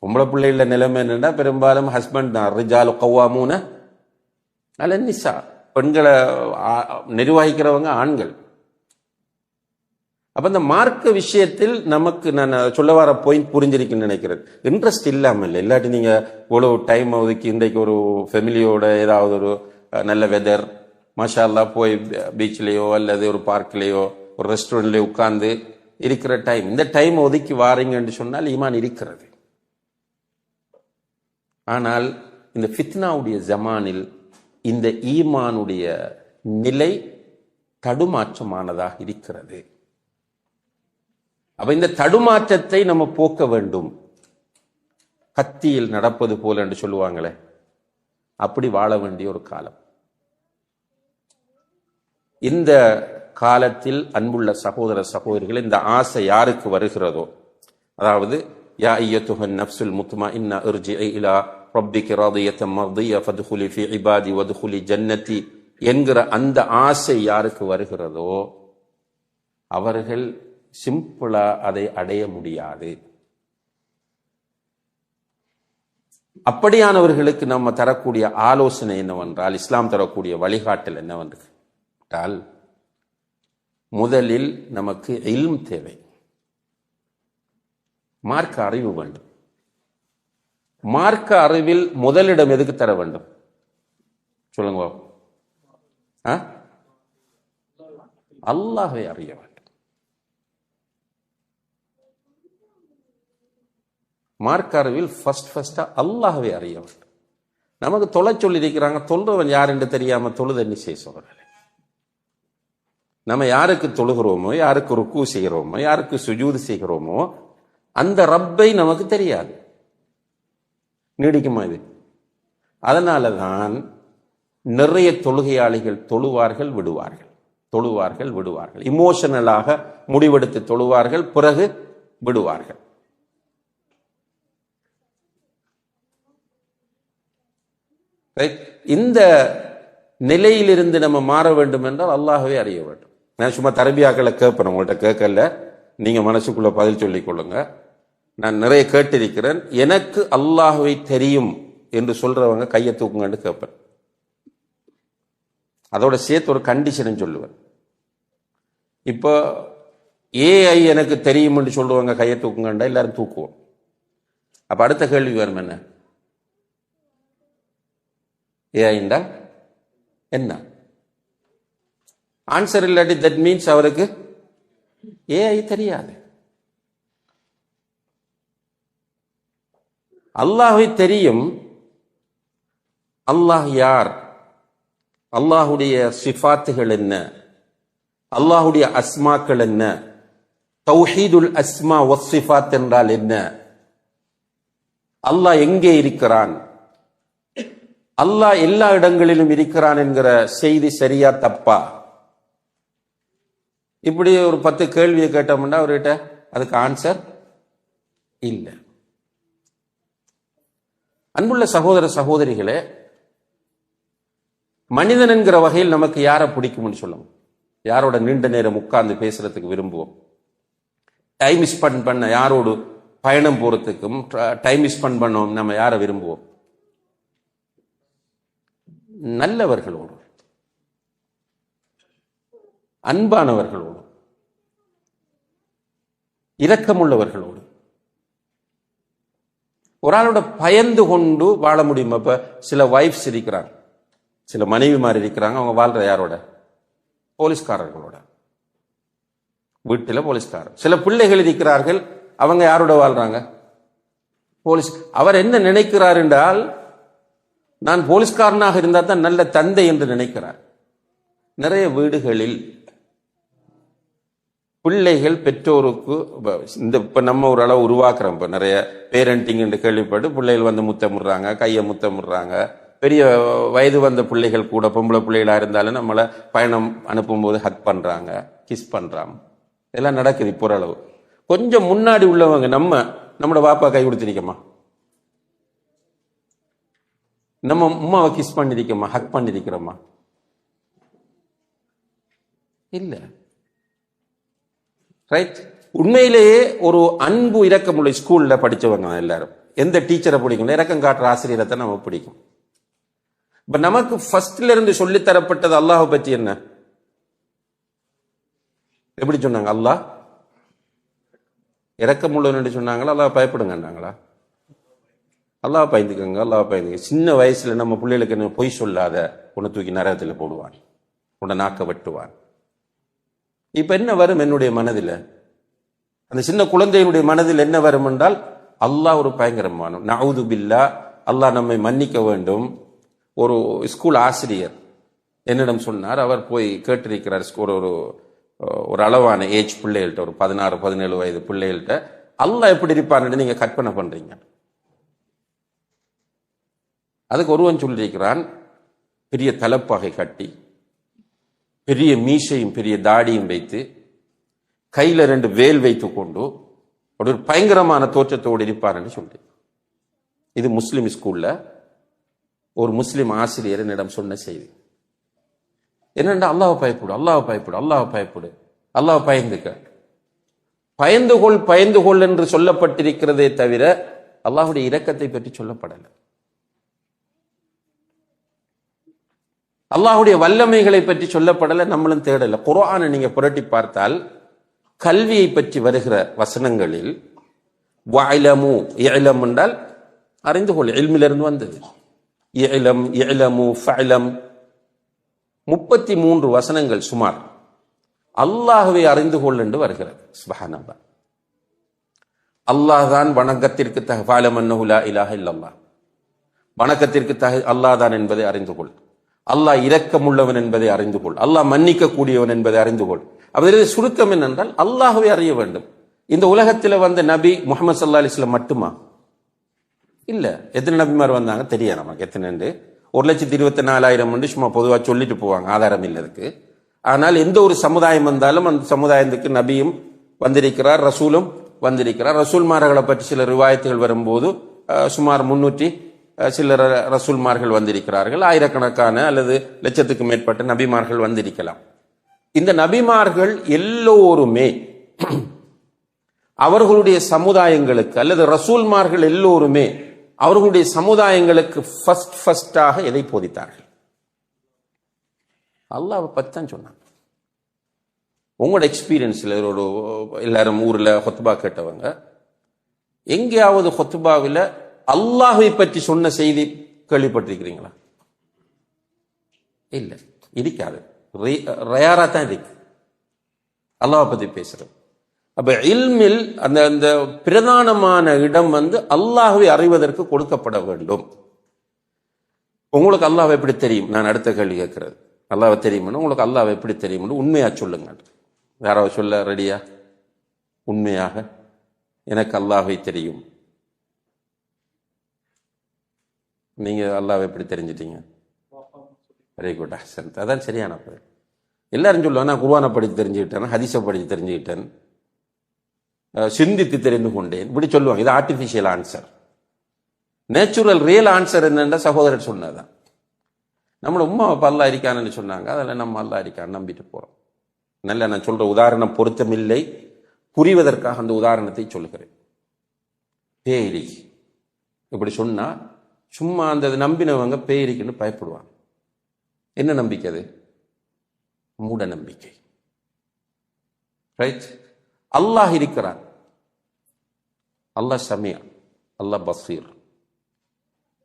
பொம்பளை பிள்ளைகள நிலைமை என்னன்னா, பெரும்பாலும் ஹஸ்பண்ட் தான் ரிஜாலு கவ்வாமூன அலன் நிசா, பெண்களை நிர்வகிக்கிறவங்க ஆண்கள். அப்ப இந்த மார்க்க விஷயத்தில் நமக்கு நான் சொல்ல வர பாயிண்ட் புரிஞ்சிருக்குன்னு நினைக்கிறேன். இன்ட்ரெஸ்ட் இல்லாம இல்லை, இல்லாட்டி நீங்க இவ்வளவு டைம் ஒதுக்கி இன்றைக்கு ஒரு ஃபெமிலியோட ஏதாவது ஒரு நல்ல வெதர் மாஷா அல்லாஹ் போய் பீச்லயோ அல்லது ஒரு பார்க்லயோ ஒரு ரெஸ்டாரண்ட்லயோ உட்கார்ந்து இருக்கிற டைம், இந்த டைம் ஒதுக்கி வாரீங்கன்னு சொன்னால் ஈமான் இருக்கிறது. ஆனால் இந்த ஃபித்னாவுடைய ஜமானில் இந்த ஈமானுடைய நிலை தடுமாற்றமானதாக இருக்கிறது. அப்ப இந்த தடுமாற்றத்தை நம்ம போக்க வேண்டும். கத்தியில் நடப்பது போல என்று சொல்லுவாங்களே, அப்படி வாழ வேண்டிய ஒரு காலம். இந்த காலத்தில் அன்புள்ள சகோதர சகோதரிகள், இந்த ஆசை யாருக்கு வருகிறதோ, அதாவது யா அய்யத்துஹன் நஃப்ஸுல் முத்மஇன்னா இர்ஜிஇ இலா ரப்பிகி ராதியத்தன் மர்திய்ய ஃபத்குலி ஃபீ இபாதி வத்குலி ஜன்னதி என்கிற அந்த ஆசை யாருக்கு வருகிறதோ அவர்கள் சிம்பிளா அதை அடைய முடியாது. அப்படியானவர்களுக்கு நம்ம தரக்கூடிய ஆலோசனை என்னவென்றால், இஸ்லாம் தரக்கூடிய வழிகாட்டல் என்னவென்றால், முதலில் நமக்கு இல்ம் தேவை, மார்க்க அறிவு வேண்டும். மார்க்க அறிவில் முதலிடம் எதுக்கு தர வேண்டும் சொல்லுங்க? அல்லாஹ்வை அறிய வேண்டும். மார்க்க அறிவில் ஃபர்ஸ்டா அல்லாஹ்வை அறிய வேண்டும். நமக்கு தொலை சொல்லி இருக்கிறாங்க, தொழுறவன் யார் என்று தெரியாம தொழுது என்ன செய்ய சொல்றாங்க? நம்ம யாருக்கு தொழுகிறோமோ, யாருக்கு ருக்கு செய்கிறோமோ, யாருக்கு சுஜூது செய்கிறோமோ, அந்த ரப்பை நமக்கு தெரியாது. நீடிக்குமா இது? அதனாலதான் நிறைய தொழுகையாளிகள் தொழுவார்கள் விடுவார்கள், தொழுவார்கள் விடுவார்கள், இமோஷனலாக முடிவெடுத்து தொழுவார்கள், பிறகு விடுவார்கள். இந்த நிலையிலிருந்து நம்ம மாற வேண்டும் என்றால் அல்லாஹ்வை அறிய வேண்டும். நான் சும்மா தரபியாக்களை கேட்பேன், உங்கள்கிட்ட கேட்கல, நீங்க மனசுக்குள்ள பதில் சொல்லிக் கொள்ளுங்க. நான் நிறைய கேட்டிருக்கிறேன். எனக்கு அல்லாஹ்வை தெரியும் என்று சொல்றவங்க கையை தூக்குங்கன்னு கேட்பேன். அதோட சேர்த்து ஒரு கண்டிஷன் சொல்லுவேன். இப்போ ஏஐ எனக்கு தெரியும்னு சொல்லுவாங்க, கையை தூக்குங்கண்டா எல்லாரும் தூக்குவோம். அப்ப அடுத்த கேள்வி வரும், என்ன ஏஐ என்றால் என்ன? ஆன்சர் இல்லாட்டி தட் மீன்ஸ் அவருக்கு ஏஐ தெரியாது. அல்லாஹ்வை தெரியும். அல்லாஹ் யார், அல்லாஹுடைய சிஃபாத்துகள் என்ன, அல்லாஹுடைய அஸ்மாக்கள் என்ன, தௌஹீதுல் அஸ்மா வஸ்ஸிஃபாத் என்றால் என்ன, அல்லாஹ் எங்கே இருக்கிறான், அல்லாஹ் எல்லா இடங்களிலும் இருக்கிறான் என்கிற செய்தி சரியா தப்பா? இப்படி ஒரு 10 கேள்வியை கேட்டோம்னா அவர்கிட்ட அதுக்கு ஆன்சர் இல்லை. அன்புள்ள சகோதர சகோதரிகளே, மனிதன் என்கிற வகையில் நமக்கு யாரை பிடிக்கும்னு சொல்லுவோம்? யாரோட நீண்ட நேரம் உட்கார்ந்து பேசுறதுக்கு விரும்புவோம்? டைம் ஸ்பெண்ட் பண்ண, யாரோடு பயணம் போறதுக்கும் டைம் ஸ்பெண்ட் பண்ணோம், நம்ம யாரை விரும்புவோம்? நல்லவர்களோடு, அன்பானவர்களோடு, இரக்கமுள்ளவர்களோடு. ஒரு ஆளோட பயந்து கொண்டு வாழ முடியும். அப்ப சில வைஃப்ஸ் இருக்கிறாங்க, சில மனைவிமார் இருக்கிறாங்க, அவங்க வாழ்ற யாரோட? போலீஸ்காரர்களோட. வீட்டில் போலீஸ்காரர். சில பிள்ளைகள் இருக்கிறார்கள், அவங்க யாரோட வாழ்றாங்க? போலீஸ். அவர் என்ன நினைக்கிறார் என்றால், நான் போலீஸ்காரனாக இருந்தால் தான் நல்ல தந்தை என்று நினைக்கிறார். நிறைய வீடுகளில் பிள்ளைகள் பெற்றோருக்கு இப்ப நம்ம ஒரு அளவு உருவாக்குறோம். இப்ப நிறைய பேரண்டிங் என்று கேள்விப்பட்டு பிள்ளைகள் வந்து முத்தமிடுறாங்க, கையை முத்தமிடுறாங்க. பெரிய வயது வந்த பிள்ளைகள் கூட, பொம்பளை பிள்ளைகளா இருந்தாலும் நம்மளை பயணம் அனுப்பும் போது ஹக் பண்றாங்க, கிஸ் பண்றாங்க. இதெல்லாம் நடக்குது இப்போ அளவு. கொஞ்சம் முன்னாடி உள்ளவங்க நம்மளோட பாப்பா கை கொடுத்திருக்கோமா, நம்ம உமாவை கிஸ் பண்ணிருக்கோமா, ஹக் பண்ணிருக்கிறோமா? இல்ல. ரைட். உண்மையிலேயே ஒரு அன்பு இரக்கமுள்ள ஸ்கூல்ல படிச்சவங்க எல்லாரும் எந்த டீச்சரை பிடிக்கும்? இரக்கம் காட்டுற ஆசிரியரை தான் நம்ம பிடிக்கும். இப்ப நமக்கு ஃபர்ஸ்ட்ல இருந்து சொல்லி தரப்பட்டது அல்லாஹ் பற்றி என்ன? எப்படி சொன்னாங்க? அல்லாஹ் இரக்கமுள்ளவன் சொன்னாங்களா, அல்லாஹ் பயப்படுங்கன்னாங்களா? அல்லாஹ் பயந்துக்கங்க, அல்லாஹ் பயந்துங்க. சின்ன வயசுல நம்ம பிள்ளைகளுக்கு என்ன பொய் சொல்லாத, உன்னை தூக்கி நரகத்தில் போடுவான், உன்னை நாக்க வெட்டுவான். இப்ப என்ன வரும் என்னுடைய மனதில்? அந்த சின்ன குழந்தையினுடைய மனதில் என்ன வரும் என்றால், அல்லாஹ் ஒரு பயங்கரமான, நஊது பில்லா, அல்லாஹ் நம்மை மன்னிக்க வேண்டும். ஒரு ஸ்கூல் ஆசிரியர் என்னிடம் சொன்னார், அவர் போய் கேட்டிருக்கிறார் ஒரு அளவான ஏஜ் பிள்ளைகள்கிட்ட, ஒரு 16-17 வயது பிள்ளைகள்கிட்ட, அல்லாஹ் எப்படி இருப்பான்னு நீங்க கற்பனை பண்றீங்க? அதுக்கு ஒருவன் சொல்லியிருக்கிறான், பெரிய தலப்பாகை கட்டி, பெரிய மீசையும் பெரிய தாடியும் வைத்து, கையில 2 வேல் வைத்துக் கொண்டு ஒரு பயங்கரமான தோற்றத்தோடு இருப்பார்னு சொல்லி. இது முஸ்லிம் ஸ்கூல்ல ஒரு முஸ்லிம் ஆசிரியர் என்னிடம் சொன்ன செய்தி. என்னென்னா, அல்லாஹ் பயப்படு, அல்லாஹ் பயப்படு, அல்லாஹ் பயப்படு, அல்லாஹ் பயந்துக்க. பயந்து கொள் என்று சொல்லப்பட்டிருக்கிறதே தவிர அல்லாஹ்வுடைய இரக்கத்தை பற்றி சொல்லப்படலை. அல்லாஹ்வுடைய வல்லமைகளை பற்றி சொல்லப்படலை, நம்மளும் தேடலை. குர்ஆனை நீங்க புரட்டி பார்த்தால் கல்வியை பற்றி வருகிற வசனங்களில் வஅலமு, இஅலம் என்றால் அறிந்து கொள், இல்மிலிருந்து வந்தது. இஅலம், இஅலமு, ஃபஅலம் 33 வசனங்கள் சுமார் அல்லாஹ்வை அறிந்து கொள் என்று வருகிறது. சுப்ஹானல்லாஹ். அல்லாஹ் தான் வணக்கத்திற்கு தகுதி, ஃபஅலம் அன்னஹு லா இலாஹ இல்லல்லாஹ், வணக்கத்திற்கு தகுதி அல்லாஹ் தான் என்பதை அறிந்து கொள். அல்லாஹ் இரக்கமுள்ளவன் என்பதை அறிந்து கொள். அல்லாஹ் மன்னிக்க கூடியவன் என்பதை அறிந்து கொள். அவரது சுருக்கம் என்னென்றால், அல்லாஹ்வை அறிய வேண்டும். இந்த உலகத்தில் வந்த நபி முஹம்மது ஸல்லல்லாஹு அலைஹி வஸல்லம் மட்டுமா? இல்ல. எத்தனை நபிமார் வந்தாங்க தெரியா நமக்கு? எத்தனை? 1,24,000 சும்மா பொதுவாக சொல்லிட்டு போவாங்க, ஆதாரம் இல்லதுக்கு. ஆனால் எந்த ஒரு சமுதாயம் வந்தாலும் அந்த சமுதாயத்துக்கு நபியும் வந்திருக்கிறார், ரசூலும் வந்திருக்கிறார். ரசூல்மார்களை பற்றி சில ரிவாயத்துகள் வரும்போது சுமார் 300 சில ரசூல்மார்கள் வந்திருக்கிறார்கள். ஆயிரக்கணக்கான அல்லது லட்சத்துக்கு மேற்பட்ட நபிமார்கள் வந்திருக்கலாம். இந்த நபிமார்கள் எல்லோருமே அவர்களுடைய சமுதாயங்களுக்கு, அல்லது ரசூல்மார்கள் எல்லோருமே அவர்களுடைய சமுதாயங்களுக்கு ஃபர்ஸ்டாக எதை போதித்தார்கள்? அல்லாஹ்வை பற்றி தான் சொன்னாங்க. உங்களோட எக்ஸ்பீரியன்ஸில் ஒரு எல்லாரும் ஊரில் ஹொத்துபா கேட்டவங்க எங்கேயாவது ஹொத்துபாவில் அல்லாஹ்வை பற்றி சொன்ன செய்தி கேள்விப்பட்டிருக்கிறீங்களா? இல்லை, இருக்காது. ரயாரா தான் இருக்கு அல்லாஹ்வை பற்றி பேசுறது. அப்ப இல்மில் அந்த பிரதானமான இடம் அல்லாஹ்வை அறிவதற்கு கொடுக்கப்பட வேண்டும். உங்களுக்கு அல்லாஹ்வை எப்படி தெரியும்? நான் அடுத்த கேள்வி கேட்கிறது. அல்லாஹ்வை தெரியும்னு உங்களுக்கு அல்லாஹ்வை எப்படி தெரியும்னு உண்மையா சொல்லுங்க. யாராவது சொல்ல ரெடியா? உண்மையாக எனக்கு அல்லாஹ்வை தெரியும். நீங்க அல்லாஹ்வை எப்படி தெரிஞ்சிட்டீங்க? Very good, அஹ்சன். அதான் சரியான பதில். எல்லாரும் சொல்லுவாங்க நான் குர்ஆனை படித்து தெரிஞ்சுக்கிட்டேன், ஹதீஸை படித்து தெரிஞ்சுக்கிட்டேன், சிந்தித்து தெரிந்து கொண்டேன், இப்படி சொல்லுவாங்க. இது artificial answer. Natural real answer என்னென்ற சகோதரர் சொன்னதான். நம்மள உம்மா அப்பா அல்லாஹ் இருக்கான்னு சொன்னாங்க, அதில் நம்ம அல்லாஹ் இருக்கான்னு நம்பிட்டு போறோம். நல்ல நான் சொல்ற உதாரணம் பொருத்தமில்லை, புரிவதற்காக அந்த உதாரணத்தை சொல்லுகிறேன். பேய்ரி இப்படி சொன்னா சும்மா அந்த நம்பினவங்க பேய்ரிக்குன்னு பயப்படுவாங்க. என்ன நம்பிக்கை அது? மூட நம்பிக்கை. ரைட்? அல்லாஹ் இருக்கிறான், அல்லாஹ் சமியா, அல்லாஹ் பசீர்.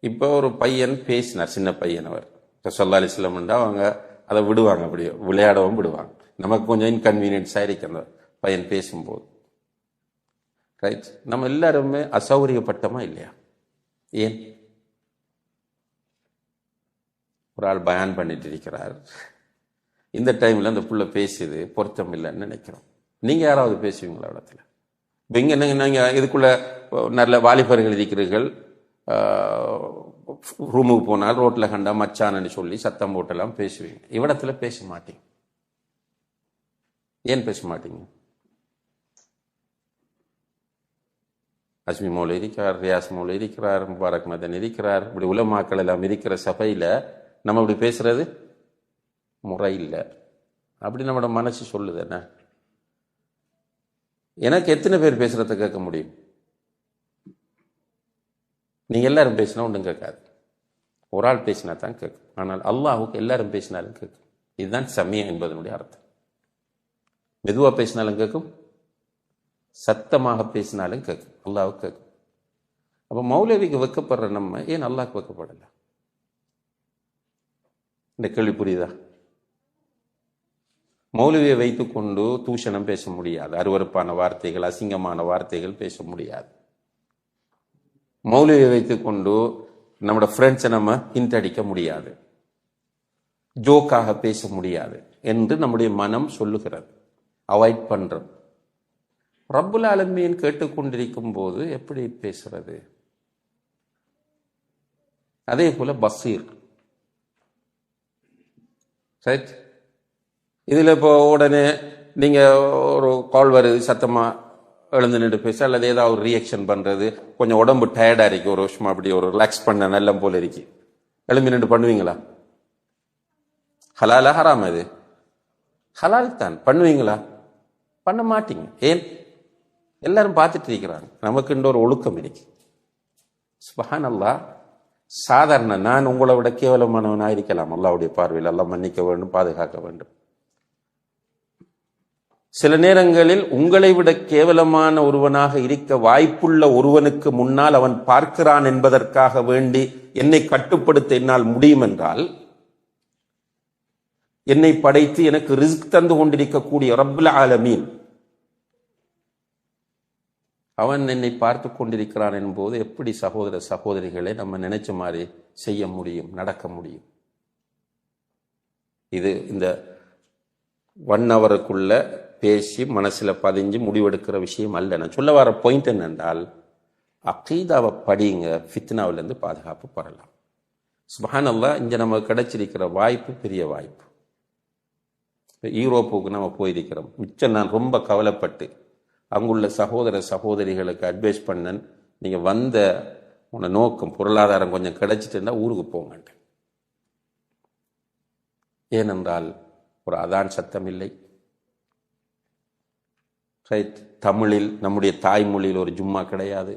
இப்போ ஒரு பையன் பேசினார், சின்ன பையன், அவர் ஸல்லல்லாஹு அலைஹி வஸல்லம் அவங்க அதை விடுவாங்க, அப்படி விளையாடவும் விடுவாங்க. நமக்கு கொஞ்சம் இன்கன்வீனியன்ஸ் ஆயிருக்கு அந்த பையன் பேசும்போது. ரைட்? நம்ம எல்லாருமே அசௌகரியப்பட்டமா இல்லையா? ஏன்? ஒரு ஆள் பயான் பண்ணிட்டு இருக்கிறார், இந்த டைம்ல அந்த புள்ள பேசுது, பொருத்தம் இல்லைன்னு நினைக்கிறோம். நீங்க யாராவது பேசுவீங்களா இடத்துல? இப்போ இங்க நீங்க இதுக்குள்ள நல்ல வாலிபர்கள் இருக்கிறீர்கள், ரூமுக்கு போனால் ரோட்ல கண்டா மச்சான்னு சொல்லி சத்தம் போட்டெல்லாம் பேசுவீங்க. இவ்விடத்துல பேச மாட்டீங்க. ஏன் பேச மாட்டீங்க? அஸ்மி மௌல இருக்கிறார், ரியாஸ் மௌல இருக்கிறார், முபாரக் மதன் இருக்கிறார், இப்படி உலமாக்கள் எல்லாம் இருக்கிற சபையில நம்ம இப்படி பேசுறது முறை இல்லை. அப்படி நம்மளோட மனசு சொல்லுது. என்ன, எனக்கு எத்தனை பேர் பேசுறத கேட்க முடியும்? நீங்க எல்லாரும் பேசினா ஒன்றும் கேட்காது, ஒரு ஆள் பேசினா தான் கேட்கும். ஆனால் அல்லாஹுக்கு எல்லாரும் பேசினாலும் கேட்கும். இதுதான் சமயம் என்பதனுடைய அர்த்தம். மெதுவா பேசினாலும் கேட்கும், சத்தமாக பேசினாலும் கேட்கும், அல்லாஹுக்கு கேட்கும். அப்ப மௌலவிக்கு வைக்கப்படுற நம்ம ஏன் அல்லாஹ்க்கு வைக்கப்படல? இந்த கேள்வி புரியுதா? மௌலவியை வைத்துக் கொண்டு தூஷணம் பேச முடியாது, அருவருப்பான வார்த்தைகள், அசிங்கமான வார்த்தைகள் பேச முடியாது. மௌலவியை வைத்துக் கொண்டு நம்மளோட ஃப்ரெண்ட்ஸை நம்ம ஹிண்ட் அடிக்க முடியாது, ஜோக்காக பேச முடியாது என்று நம்முடைய மனம் சொல்லுகிறது. அவாய்ட் பண்றோம். ரப்புல் ஆலமீன் கேட்டுக்கொண்டிருக்கும் போது எப்படி பேசுறது? அதே போல பசீர். ரைட்? இதுல இப்போ உடனே நீங்க ஒரு கால் வருது, சத்தமா எழுந்து நின்று பேச அல்லது ஏதாவது ஒரு ரியாக்ஷன் பண்றது, கொஞ்சம் உடம்பு டயர்டா இருக்கு, ஒரு வருஷமா அப்படி ஒரு ரிலாக்ஸ் பண்ண நல்ல போல இருக்கு, எழும்பி நின்று பண்ணுவீங்களா? ஹலாலா ஹராமா? இது ஹலால் தான். பண்ணுவீங்களா? பண்ண மாட்டீங்க. ஏன்? எல்லாரும் பார்த்துட்டு இருக்கிறாங்க. நமக்கு ஒரு ஒழுக்கம் இருக்கு. சுப்ஹானல்லாஹ். சாதாரண நான் உங்களை விட கேவலமானவனா இருக்கலாம் அல்லாஹ்வுடைய பார்வையில். அல்லாஹ் மன்னிக்க வேண்டும், பாதுகாக்க வேண்டும். சில நேரங்களில் உங்களை விட கேவலமான ஒருவனாக இருக்க வாய்ப்புள்ள ஒருவனுக்கு முன்னால் அவன் பார்க்கிறான் என்பதற்காக வேண்டி என்னை கட்டுப்படுத்த என்னால் முடியும் என்றால், என்னை படைத்து எனக்கு ரிஸ்க் தந்து கொண்டிருக்கக்கூடிய ரப்புல் ஆலமீன் அவன் என்னை பார்த்து கொண்டிருக்கிறான் என்போது எப்படி சகோதர சகோதரிகளை நம்ம நினைச்ச மாதிரி செய்ய முடியும், நடக்க முடியும்? இது இந்த 1 ஹவருக்குள்ள பேசி மனசுல பதிஞ்சு முடிவெடுக்கிற விஷயம் அல்ல. நான் சொல்ல வர பாயிண்ட் என்னென்றால், அகீதாவை படிங்க, ஃபித்னாவிலிருந்து பாதுகாப்பு பெறலாம். சுப்ஹானல்லாஹ். இங்க நமக்கு கிடைச்சிருக்கிற வாய்ப்பு பெரிய வாய்ப்பு. யூரோப்புக்கு நம்ம போயிருக்கிறோம். மிச்சம் நான் ரொம்ப கவலைப்பட்டு அங்குள்ள சகோதர சகோதரிகளுக்கு அட்வைஸ் பண்ணேன், நீங்க வந்த உன நோக்கம் பொருளாதாரம் கொஞ்சம் கிடைச்சிட்டுன்னா ஊருக்கு போங்க. ஏனென்றால் ஒரு அதான் சத்தம் இல்லை. ரைட்? தமிழில் நம்முடைய தாய்மொழியில் ஒரு ஜும்மா கிடையாது,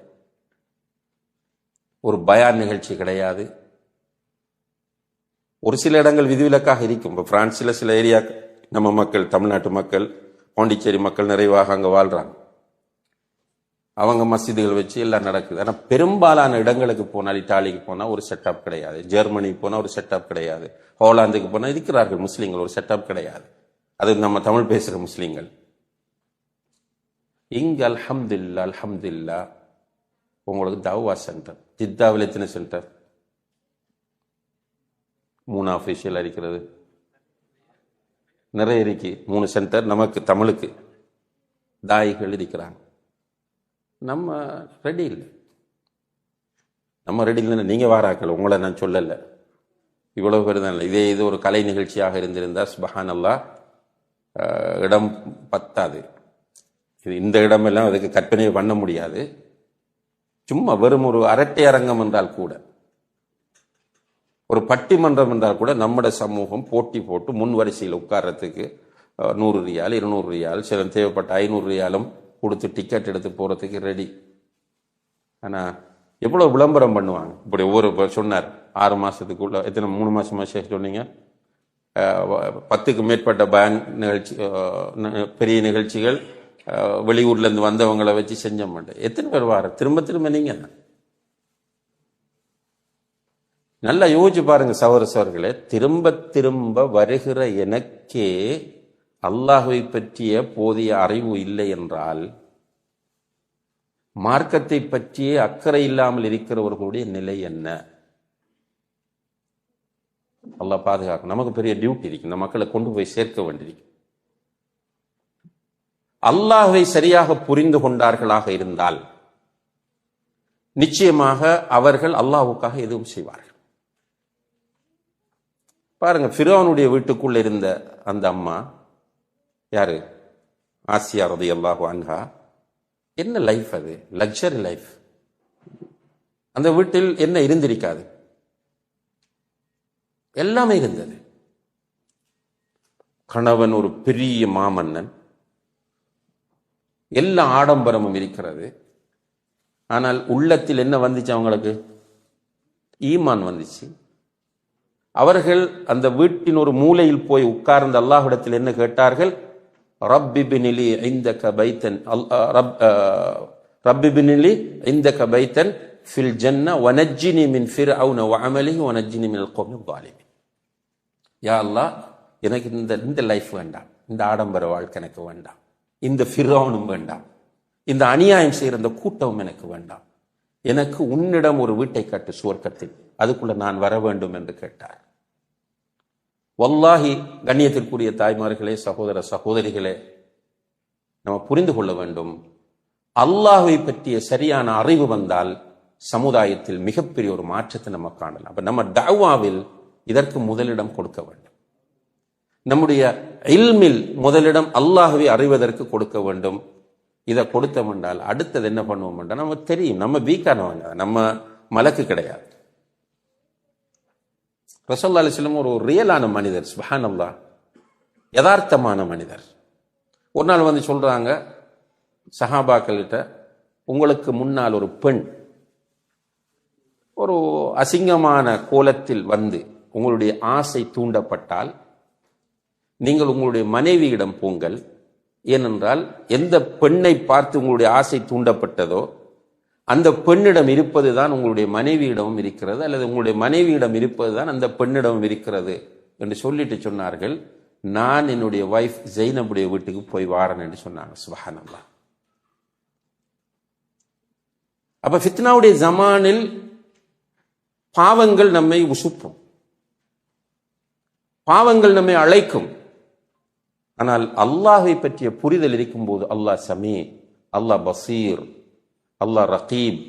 ஒரு பயான் நிகழ்ச்சி கிடையாது, ஒரு சில இடங்கள் விதிவிலக்காக இருக்கும். இப்போ பிரான்ஸில் சில ஏரியா நம்ம மக்கள், தமிழ்நாட்டு மக்கள், பாண்டிச்சேரி மக்கள் நிறைவாக அங்கே வாழ்றாங்க. அவங்க மஸ்ஜிதுகள் வச்சு எல்லாம் நடக்குது. ஆனால் பெரும்பாலான இடங்களுக்கு போனால், இட்டாலிக்கு போனால் ஒரு செட்டப் கிடையாது, ஜெர்மனிக்கு போனால் ஒரு செட்டப் கிடையாது, ஹோலாந்துக்கு போனால் இருக்கிறார்கள் முஸ்லீம்கள், ஒரு செட்டப் கிடையாது. அது நம்ம தமிழ் பேசுகிற முஸ்லீம்கள். இங்க அல்ஹம்துலில்லாஹ் அல்ஹம்துலில்லாஹ் உங்களுக்கு தவா சென்டர். ஜித்தாவில் எத்தனை சென்டர்? 3 ஆஃபீஷியல் இருக்கிறது, நிறைய இருக்கு. 3 சென்டர் நமக்கு தமிழுக்கு தாயிகள் இருக்கிறாங்க. நம்ம ரெடி இல்லை. நம்ம ரெடி இல்லைன்னு நீங்கள் வாராக்கள், உங்களை நான் சொல்லலை. இவ்வளவு பேர் தான் இல்லை. இது ஒரு கலை நிகழ்ச்சியாக இருந்திருந்தால் சுப்ஹானல்லாஹ் இடம் பத்தாது. இது இந்த இடமெல்லாம் அதுக்கு கற்பனையை பண்ண முடியாது. சும்மா வெறும் ஒரு அரட்டை அரங்கம் என்றால் கூட, ஒரு பட்டிமன்றம் என்றால் கூட நம்முடைய சமூகம் போட்டி போட்டு முன் வரிசையில் உட்கார்றதுக்கு 100 ரியால் 200 ரியால், சில தேவைப்பட்ட 500 ரியாலும் கொடுத்து டிக்கெட் எடுத்து போகிறதுக்கு ரெடி. ஆனால் எவ்வளோ விளம்பரம் பண்ணுவாங்க. இப்படி ஒவ்வொரு சொன்னார் 6 மாதத்துக்குள்ள எத்தனை 3 மாதமா சொன்னீங்க, 10க்கு மேற்பட்ட பயன் நிகழ்ச்சி, பெரிய நிகழ்ச்சிகள், வெளியூர்லேருந்து வந்தவங்களை வச்சு செஞ்ச மாட்டேன். எத்தனை பேர் வார திரும்ப திரும்ப நீங்க நல்லா யோசிச்சு பாருங்க சகோதரர்களே. திரும்ப திரும்ப வருகிற எனக்கே அல்லாஹ்வை பற்றிய போதிய அறிவு இல்லை என்றால், மார்க்கத்தை பற்றியே அக்கறை இல்லாமல் இருக்கிறவர்களுடைய நிலை என்ன? அல்லாஹ் பாதுகாக்க. நமக்கு பெரிய டியூட்டி இருக்கு, இந்த மக்களை கொண்டு போய் சேர்க்க வேண்டியிருக்கு. அல்லாஹ்வை சரியாக புரிந்து கொண்டார்களாக இருந்தால் நிச்சயமாக அவர்கள் அல்லாஹ்வுக்காக எதுவும் செய்வார்கள். பாருங்க, ஃபிரௌனுடைய வீட்டுக்குள்ள இருந்த அந்த அம்மா யாரு? ஆசியா ரலியல்லாஹு அன்ஹா. என்ன லைஃப் அது? Luxury life. அந்த வீட்டில் என்ன இருந்திருக்காது? எல்லாமே இருந்தது. கணவன் ஒரு பெரிய மாமன்னன், எல்லா ஆடம்பரமும் இருக்கிறது. ஆனால் உள்ளத்தில் என்ன வந்துச்சு அவங்களுக்கு? ஈமான் வந்துச்சு. அவர்கள் அந்த வீட்டின் ஒரு மூலையில் போய் உட்கார்ந்த அல்லாஹ்விடத்தில் என்ன கேட்டார்கள்? ரப்பி பினிலி இந்தக பைத்தன், ரப்பி பினிலி இந்தக பைத்தன் ஃபில் ஜன்ன வனஜ்ஜினி மின் ஃபிர்அவுன வஅமலிஹி வனஜ்ஜினி மினல் கௌமில் ஸாலிமீன். யா அல்லாஹ், எனக்கு இந்த லைஃப் வேண்டாம், இந்த ஆடம்பர வாழ்க்கை எனக்கு வேண்டாம், இந்த ஃபிர்அவுனும் வேண்டாம், இந்த அநியாயம் செய்கிற இந்த கூட்டமும் எனக்கு வேண்டாம். எனக்கு உன்னிடம் ஒரு வீட்டை கட்டு சுவர்க்கத்தில், அதுக்குள்ள நான் வர வேண்டும் என்று கேட்டார். வல்லாஹி, கண்ணியத்திற்குரிய தாய்மார்களே, சகோதர சகோதரிகளே, நம்ம புரிந்து கொள்ள வேண்டும். அல்லாஹ்வை பற்றிய சரியான அறிவு வந்தால் சமுதாயத்தில் மிகப்பெரிய ஒரு மாற்றத்தை நம்ம காணலாம். அப்ப நம்ம தஅவாவில் இதற்கு முதலிடம் கொடுக்க வேண்டும். நம்முடைய இல்மில் முதலிடம் அல்லாஹ்வை அறிவதற்கு கொடுக்க வேண்டும். இதை கொடுத்தோம் என்றால் அடுத்தது என்ன பண்ணுவோம் என்றால் நமக்கு தெரியும். நம்ம வீக்கானவங்க, நம்ம மலக்கு கிடையாது. ரசூலுல்லாஹி அலைஹி வஸல்லம் ஒரு ரியலான மனிதர், சுப்ஹானல்லாஹ், யதார்த்தமான மனிதர். ஒரு நாள் வந்து சொல்றாங்க சஹாபாக்கள்கிட்ட, உங்களுக்கு முன்னால் ஒரு பெண் ஒரு அசிங்கமான கோலத்தில் வந்து உங்களுடைய ஆசை தூண்டப்பட்டால் நீங்கள் உங்களுடைய மனைவியிடம் போங்கள். ஏனென்றால் எந்த பெண்ணை பார்த்து உங்களுடைய ஆசை தூண்டப்பட்டதோ அந்த பெண்ணிடம் இருப்பதுதான் உங்களுடைய மனைவியிடமும் இருக்கிறது, அல்லது உங்களுடைய மனைவியிடம் இருப்பதுதான் அந்த பெண்ணிடமும் இருக்கிறது என்று சொல்லிட்டு சொன்னார்கள். நான் என்னுடைய வைஃப் ஜெய்னபுடைய வீட்டுக்கு போய் வாரன் என்று சொன்னாங்க. சுப்ஹானல்லாஹ். அப்ப ஃபித்னாவுடைய ஜமானில் பாவங்கள் நம்மை உசுப்பும், பாவங்கள் நம்மை அழைக்கும். ஆனால் அல்லாஹ்வை பற்றிய புரிதல் இருக்கும் போது அல்லாஹ் சமீ, அல்லாஹ் பசீர், அல்லாஹ் ரகீப்,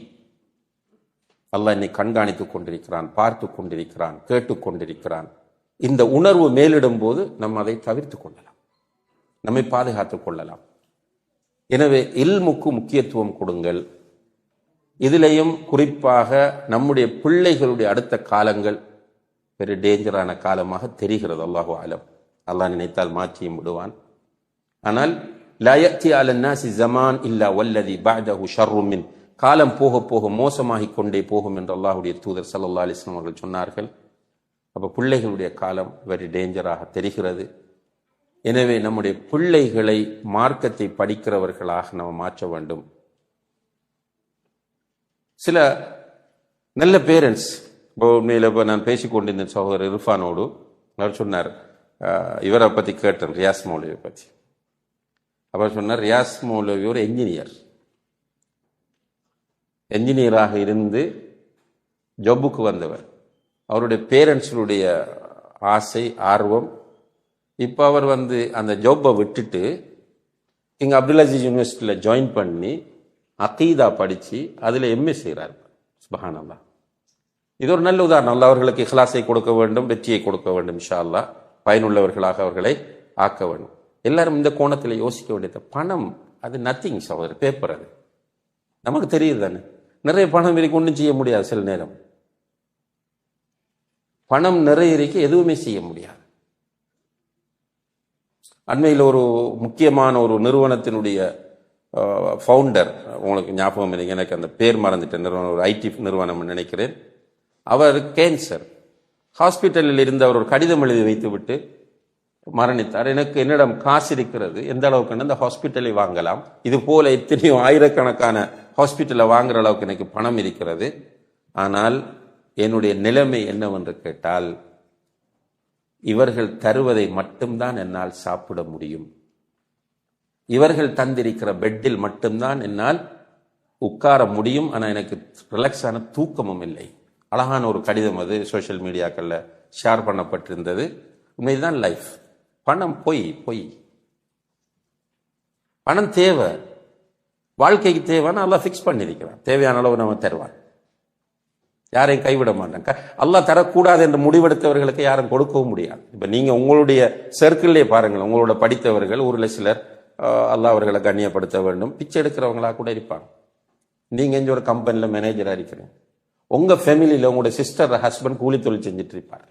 அல்லாஹ் என்னை கண்காணித்துக் கொண்டிருக்கிறான், பார்த்து கொண்டிருக்கிறான், கேட்டுக் கொண்டிருக்கிறான். இந்த உணர்வு மேலிடும் போது நம்ம அதை தவிர்த்து கொள்ளலாம், நம்மை பாதுகாத்துக் கொள்ளலாம். எனவே இல்முக்கு முக்கியத்துவம் கொடுங்கள். இதிலையும் குறிப்பாக நம்முடைய பிள்ளைகளுடைய அடுத்த காலங்கள் பெரிய டேஞ்சரான காலமாக தெரிகிறது. அல்லாஹு அலம். அல்லாஹ் நினைத்தால் மாற்றியும் விடுவான். ஆனால் லா யஅதி அலன் நாஸி ஸமான் இல்லா வல்லதி பஅதஹு ஷர்ரும் மின், காலம் போக போக மோசமாகிக் கொண்டே போகும் என்று அல்லாஹ்வுடைய தூதர் ஸல்லல்லாஹு அலைஹி வஸல்லம் அவர்கள் சொன்னார்கள். அப்போ பிள்ளைகளுடைய காலம் வெரி டேஞ்சராக தெரிகிறது. எனவே நம்முடைய பிள்ளைகளை மார்க்கத்தை படிக்கிறவர்களாக நாம் மாற்ற வேண்டும். சில நல்ல பேரண்ட்ஸ், உண்மையில் இப்போ நான் பேசிக்கொண்டிருந்த சகோதரர் இர்ஃபானோடு அவர் சொன்னார், இவரை பற்றி கேட்டேன், ரியாஸ் மௌலவியை பற்றி. அவர் சொன்னார், ரியாஸ் மௌலவி ஒரு என்ஜினியராக இருந்து ஜப்புக்கு வந்தவர். அவருடைய பேரண்ட்ஸுடைய ஆசை ஆர்வம், இப்போ அவர் அந்த ஜாப்பை விட்டுட்டு இங்கே அப்துல் அசீஸ் யூனிவர்சிட்டியில் ஜாயின் பண்ணி அகீதா படித்து அதில் எம்ஏ செய்கிறார். சுப்ஹானல்லாஹ். இது ஒரு நல்ல உதாரணம். அல்லாஹ் அவர்களுக்கு இஹ்லாஸை கொடுக்க வேண்டும், வெற்றியை கொடுக்க வேண்டும். இன்ஷா அல்லாஹ் பயனுள்ளவர்களாக அவர்களை ஆக்க வேண்டும். எல்லாரும் இந்த கோணத்தில் யோசிக்க வேண்டியது. பணம் அது நத்திங் சகோதரர், பேப்பர். அது நமக்கு தெரியுது தானே. நிறைய பணம் இருக்கு, ஒன்றும் செய்ய முடியாது. சில நேரம் பணம் நிறைய இருக்கு, எதுவுமே செய்ய முடியாது. அண்மையில் ஒரு முக்கியமான ஒரு நிறுவனத்தினுடைய ஃபவுண்டர், உங்களுக்கு ஞாபகம் இல்லை, எனக்கு அந்த பேர் மறந்துட்ட நிறுவனம், ஒரு ஐடி நிறுவனம் நினைக்கிறேன். அவர் கேன்சர் ஹாஸ்பிட்டலில் இருந்து அவர் ஒரு கடிதம் எழுதி வைத்து விட்டு மரணித்தார். என்னிடம் காசு இருக்கிறது, எந்த அளவுக்கு அந்த ஹாஸ்பிட்டலை வாங்கலாம், இது போல எத்தனையோ ஆயிரக்கணக்கான ஹாஸ்பிட்டலை வாங்குற அளவுக்கு எனக்கு பணம் இருக்கிறது. ஆனால் என்னுடைய நிலைமை என்னவென்று கேட்டால், இவர்கள் தருவதை மட்டும்தான் என்னால் சாப்பிட முடியும். இவர்கள் தந்திருக்கிற பெட்டில் மட்டும்தான் என்னால் உட்கார முடியும். ஆனால் எனக்கு ரிலாக்ஸான தூக்கமும் இல்லை. அழகான ஒரு கடிதம், அது சோசியல் மீடியாக்களில் ஷேர் பண்ணப்பட்டிருந்தது. உண்மைதான் லைஃப். பணம் பொய். பணம் தேவை, வாழ்க்கைக்கு தேவைன்னு அல்லாஹ் ஃபிக்ஸ் பண்ணியிருக்கிறான். தேவையான அளவு நம்ம தருவான், யாரையும் கைவிட மாட்டாங்க. அல்லாஹ் தரக்கூடாது என்று முடிவெடுத்தவர்களுக்கு யாரும் கொடுக்கவும் முடியாது. இப்ப நீங்க உங்களுடைய சர்க்கிள்லே பாருங்கள், உங்களோட படித்தவர்கள் ஊரில் சிலர் அல்லாஹ் அவர்களை கண்ணியப்படுத்த வேண்டும், பிச்சை எடுக்கிறவங்களா கூட இருப்பாங்க. நீங்க இங்க ஒரு கம்பெனில மேனேஜரா இருக்கிறீங்க, உங்க ஃபேமிலியில உங்களோட சிஸ்டர் ஹஸ்பண்ட் கூலி தொழில் செஞ்சுட்டு இருப்பாரு.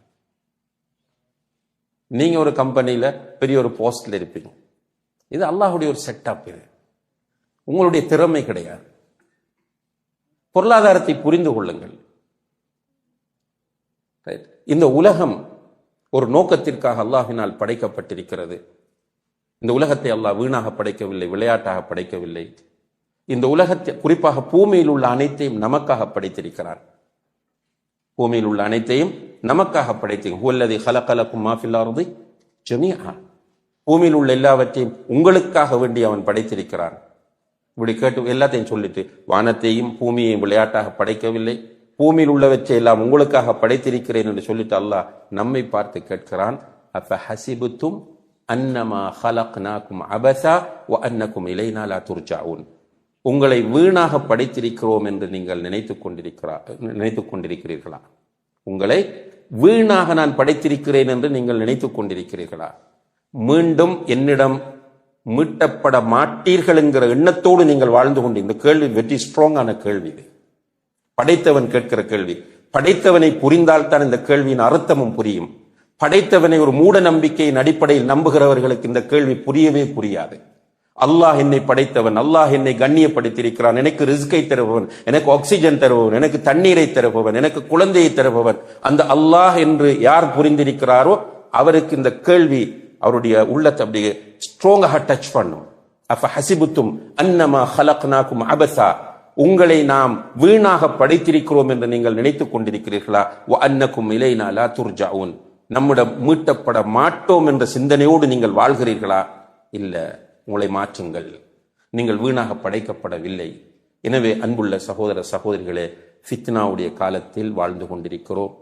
நீங்க ஒரு கம்பெனியில பெரிய ஒரு போஸ்ட்ல இருப்பீங்க. இது அல்லாஹுடைய ஒரு செட்டப். இது உங்களுடைய திறமை கிடையாது. பொருளாதாரத்தை புரிந்து கொள்ளுங்கள். இந்த உலகம் ஒரு நோக்கத்திற்காக அல்லாஹ்வினால் படைக்கப்பட்டிருக்கிறது. இந்த உலகத்தை அல்லாஹ் வீணாக படைக்கவில்லை, விளையாட்டாக படைக்கவில்லை. இந்த உலகத்தை, குறிப்பாக பூமியில் உள்ள அனைத்தையும் நமக்காக படைத்திருக்கிறார். பூமியில் உள்ள அனைத்தையும் நமக்காக படைத்திருக்கிறார். பூமியில் உள்ள எல்லாவற்றையும் உங்களுக்காக வேண்டி அவன் படைத்திருக்கிறான். இப்படி கேட்டு எல்லாத்தையும் சொல்லிட்டு, வானத்தையும் பூமியையும் விளையாட்டாக படைக்கவில்லை, பூமியில் உள்ளவற்றை எல்லாம் உங்களுக்காக படைத்திருக்கிறேன் என்று சொல்லிட்டு அல்லாஹ் நம்மை பார்த்து கேட்கிறான், அப்ப ஹசிபுத்தும் அன்னமா ஹலக்னாக்கும் அபஸா வ அன்னக்கும் இலைனா லா துர்ஜாஊன். உங்களை வீணாக படைத்திருக்கிறோம் என்று நீங்கள் நினைத்துக் கொண்டிருக்கிறீர்களா? உங்களை வீணாக நான் படைத்திருக்கிறேன் என்று நீங்கள் நினைத்துக் கொண்டிருக்கிறீர்களா? மீண்டும் என்னிடம் மீட்டப்பட மாட்டீர்கள் என்கிற எண்ணத்தோடு நீங்கள் வாழ்ந்து கொண்டு, இந்த கேள்வி வெற்றி ஸ்ட்ராங்கான கேள்வி. இது படைத்தவன் கேட்கிற கேள்வி. படைத்தவனை புரிந்தால் தான் இந்த கேள்வியின் அர்த்தமும் புரியும். படைத்தவனை ஒரு மூட நம்பிக்கையின் அடிப்படையில் நம்புகிறவர்களுக்கு இந்த கேள்வி புரியவே புரியாது. அல்லாஹ் என்னை படைத்தவன், அல்லாஹ் என்னை கண்ணியப்படுத்தியிருக்கிறான், எனக்கு ரிஸ்கை தருபவன், எனக்கு ஆக்சிஜன் தருபவன், எனக்கு தண்ணீரை தருபவன், எனக்கு குழந்தையை தருபவன், அந்த அல்லாஹ் என்று யார் புரிந்திருக்கிறாரோ அவருக்கு இந்த கேள்வி அவருடைய உள்ளத்தை அப்படியே ஸ்ட்ராங்காக டச் பண்ணும். அஃப ஹசிபுத்தும் அன்னமா ஹலக்னாக்கும் அபஸா, உங்களை நாம் வீணாக படைத்திருக்கிறோம் என்று நீங்கள் நினைத்துக் கொண்டிருக்கிறீர்களா? வ அன்னக்கும் இலைனா லா துர்ஜாஊன், நம்மிடம் மீட்டப்பட மாட்டோம் என்ற சிந்தனையோடு நீங்கள் வாழ்கிறீர்களா? இல்ல, உங்களை மாற்றுங்கள், நீங்கள் வீணாக படைக்கப்படவில்லை. எனவே அன்புள்ள சகோதர சகோதரிகளே, ஃபித்னாவுடைய காலத்தில் வாழ்ந்து கொண்டிருக்கிறோம்.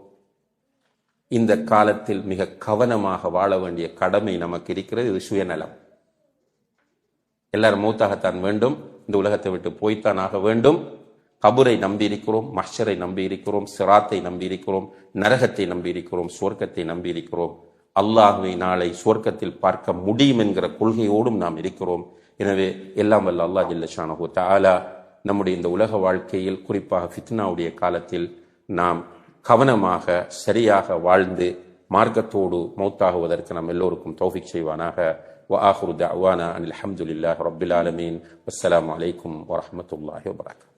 இந்த காலத்தில் மிக கவனமாக வாழ வேண்டிய கடமை நமக்கு இருக்கிறது. இது சுயநலம். எல்லாரும் மௌத்தாகத்தான் வேண்டும், இந்த உலகத்தை விட்டு போய்த்தான் ஆக வேண்டும். கபரை நம்பி இருக்கிறோம், மஹ்ஷரை நம்பி இருக்கிறோம், சிராத்தை நம்பி இருக்கிறோம், நரகத்தை நம்பி இருக்கிறோம், சுவர்க்கத்தை நம்பி இருக்கிறோம். அல்லாஹ்வை நாளை சுவர்க்கத்தில் பார்க்க முடியும் என்கிற கொள்கையோடும் நாம் இருக்கிறோம். எனவே எல்லாம் வல்ல அல்லாஹ் ஜல்ல ஷானஹு தஆலா நம்முடைய இந்த உலக வாழ்க்கையில், குறிப்பாக ஃபித்னாவுடைய காலத்தில் நாம் கவனமாக சரியாக வாழ்ந்து மார்க்கத்தோடு மௌத்தாகுவதற்கு நாம் எல்லோருக்கும் தௌஃபீக் செய்வானாக. وآخر دعوانا أن الحمد لله رب العالمين والسلام عليكم ورحمة الله وبركاته.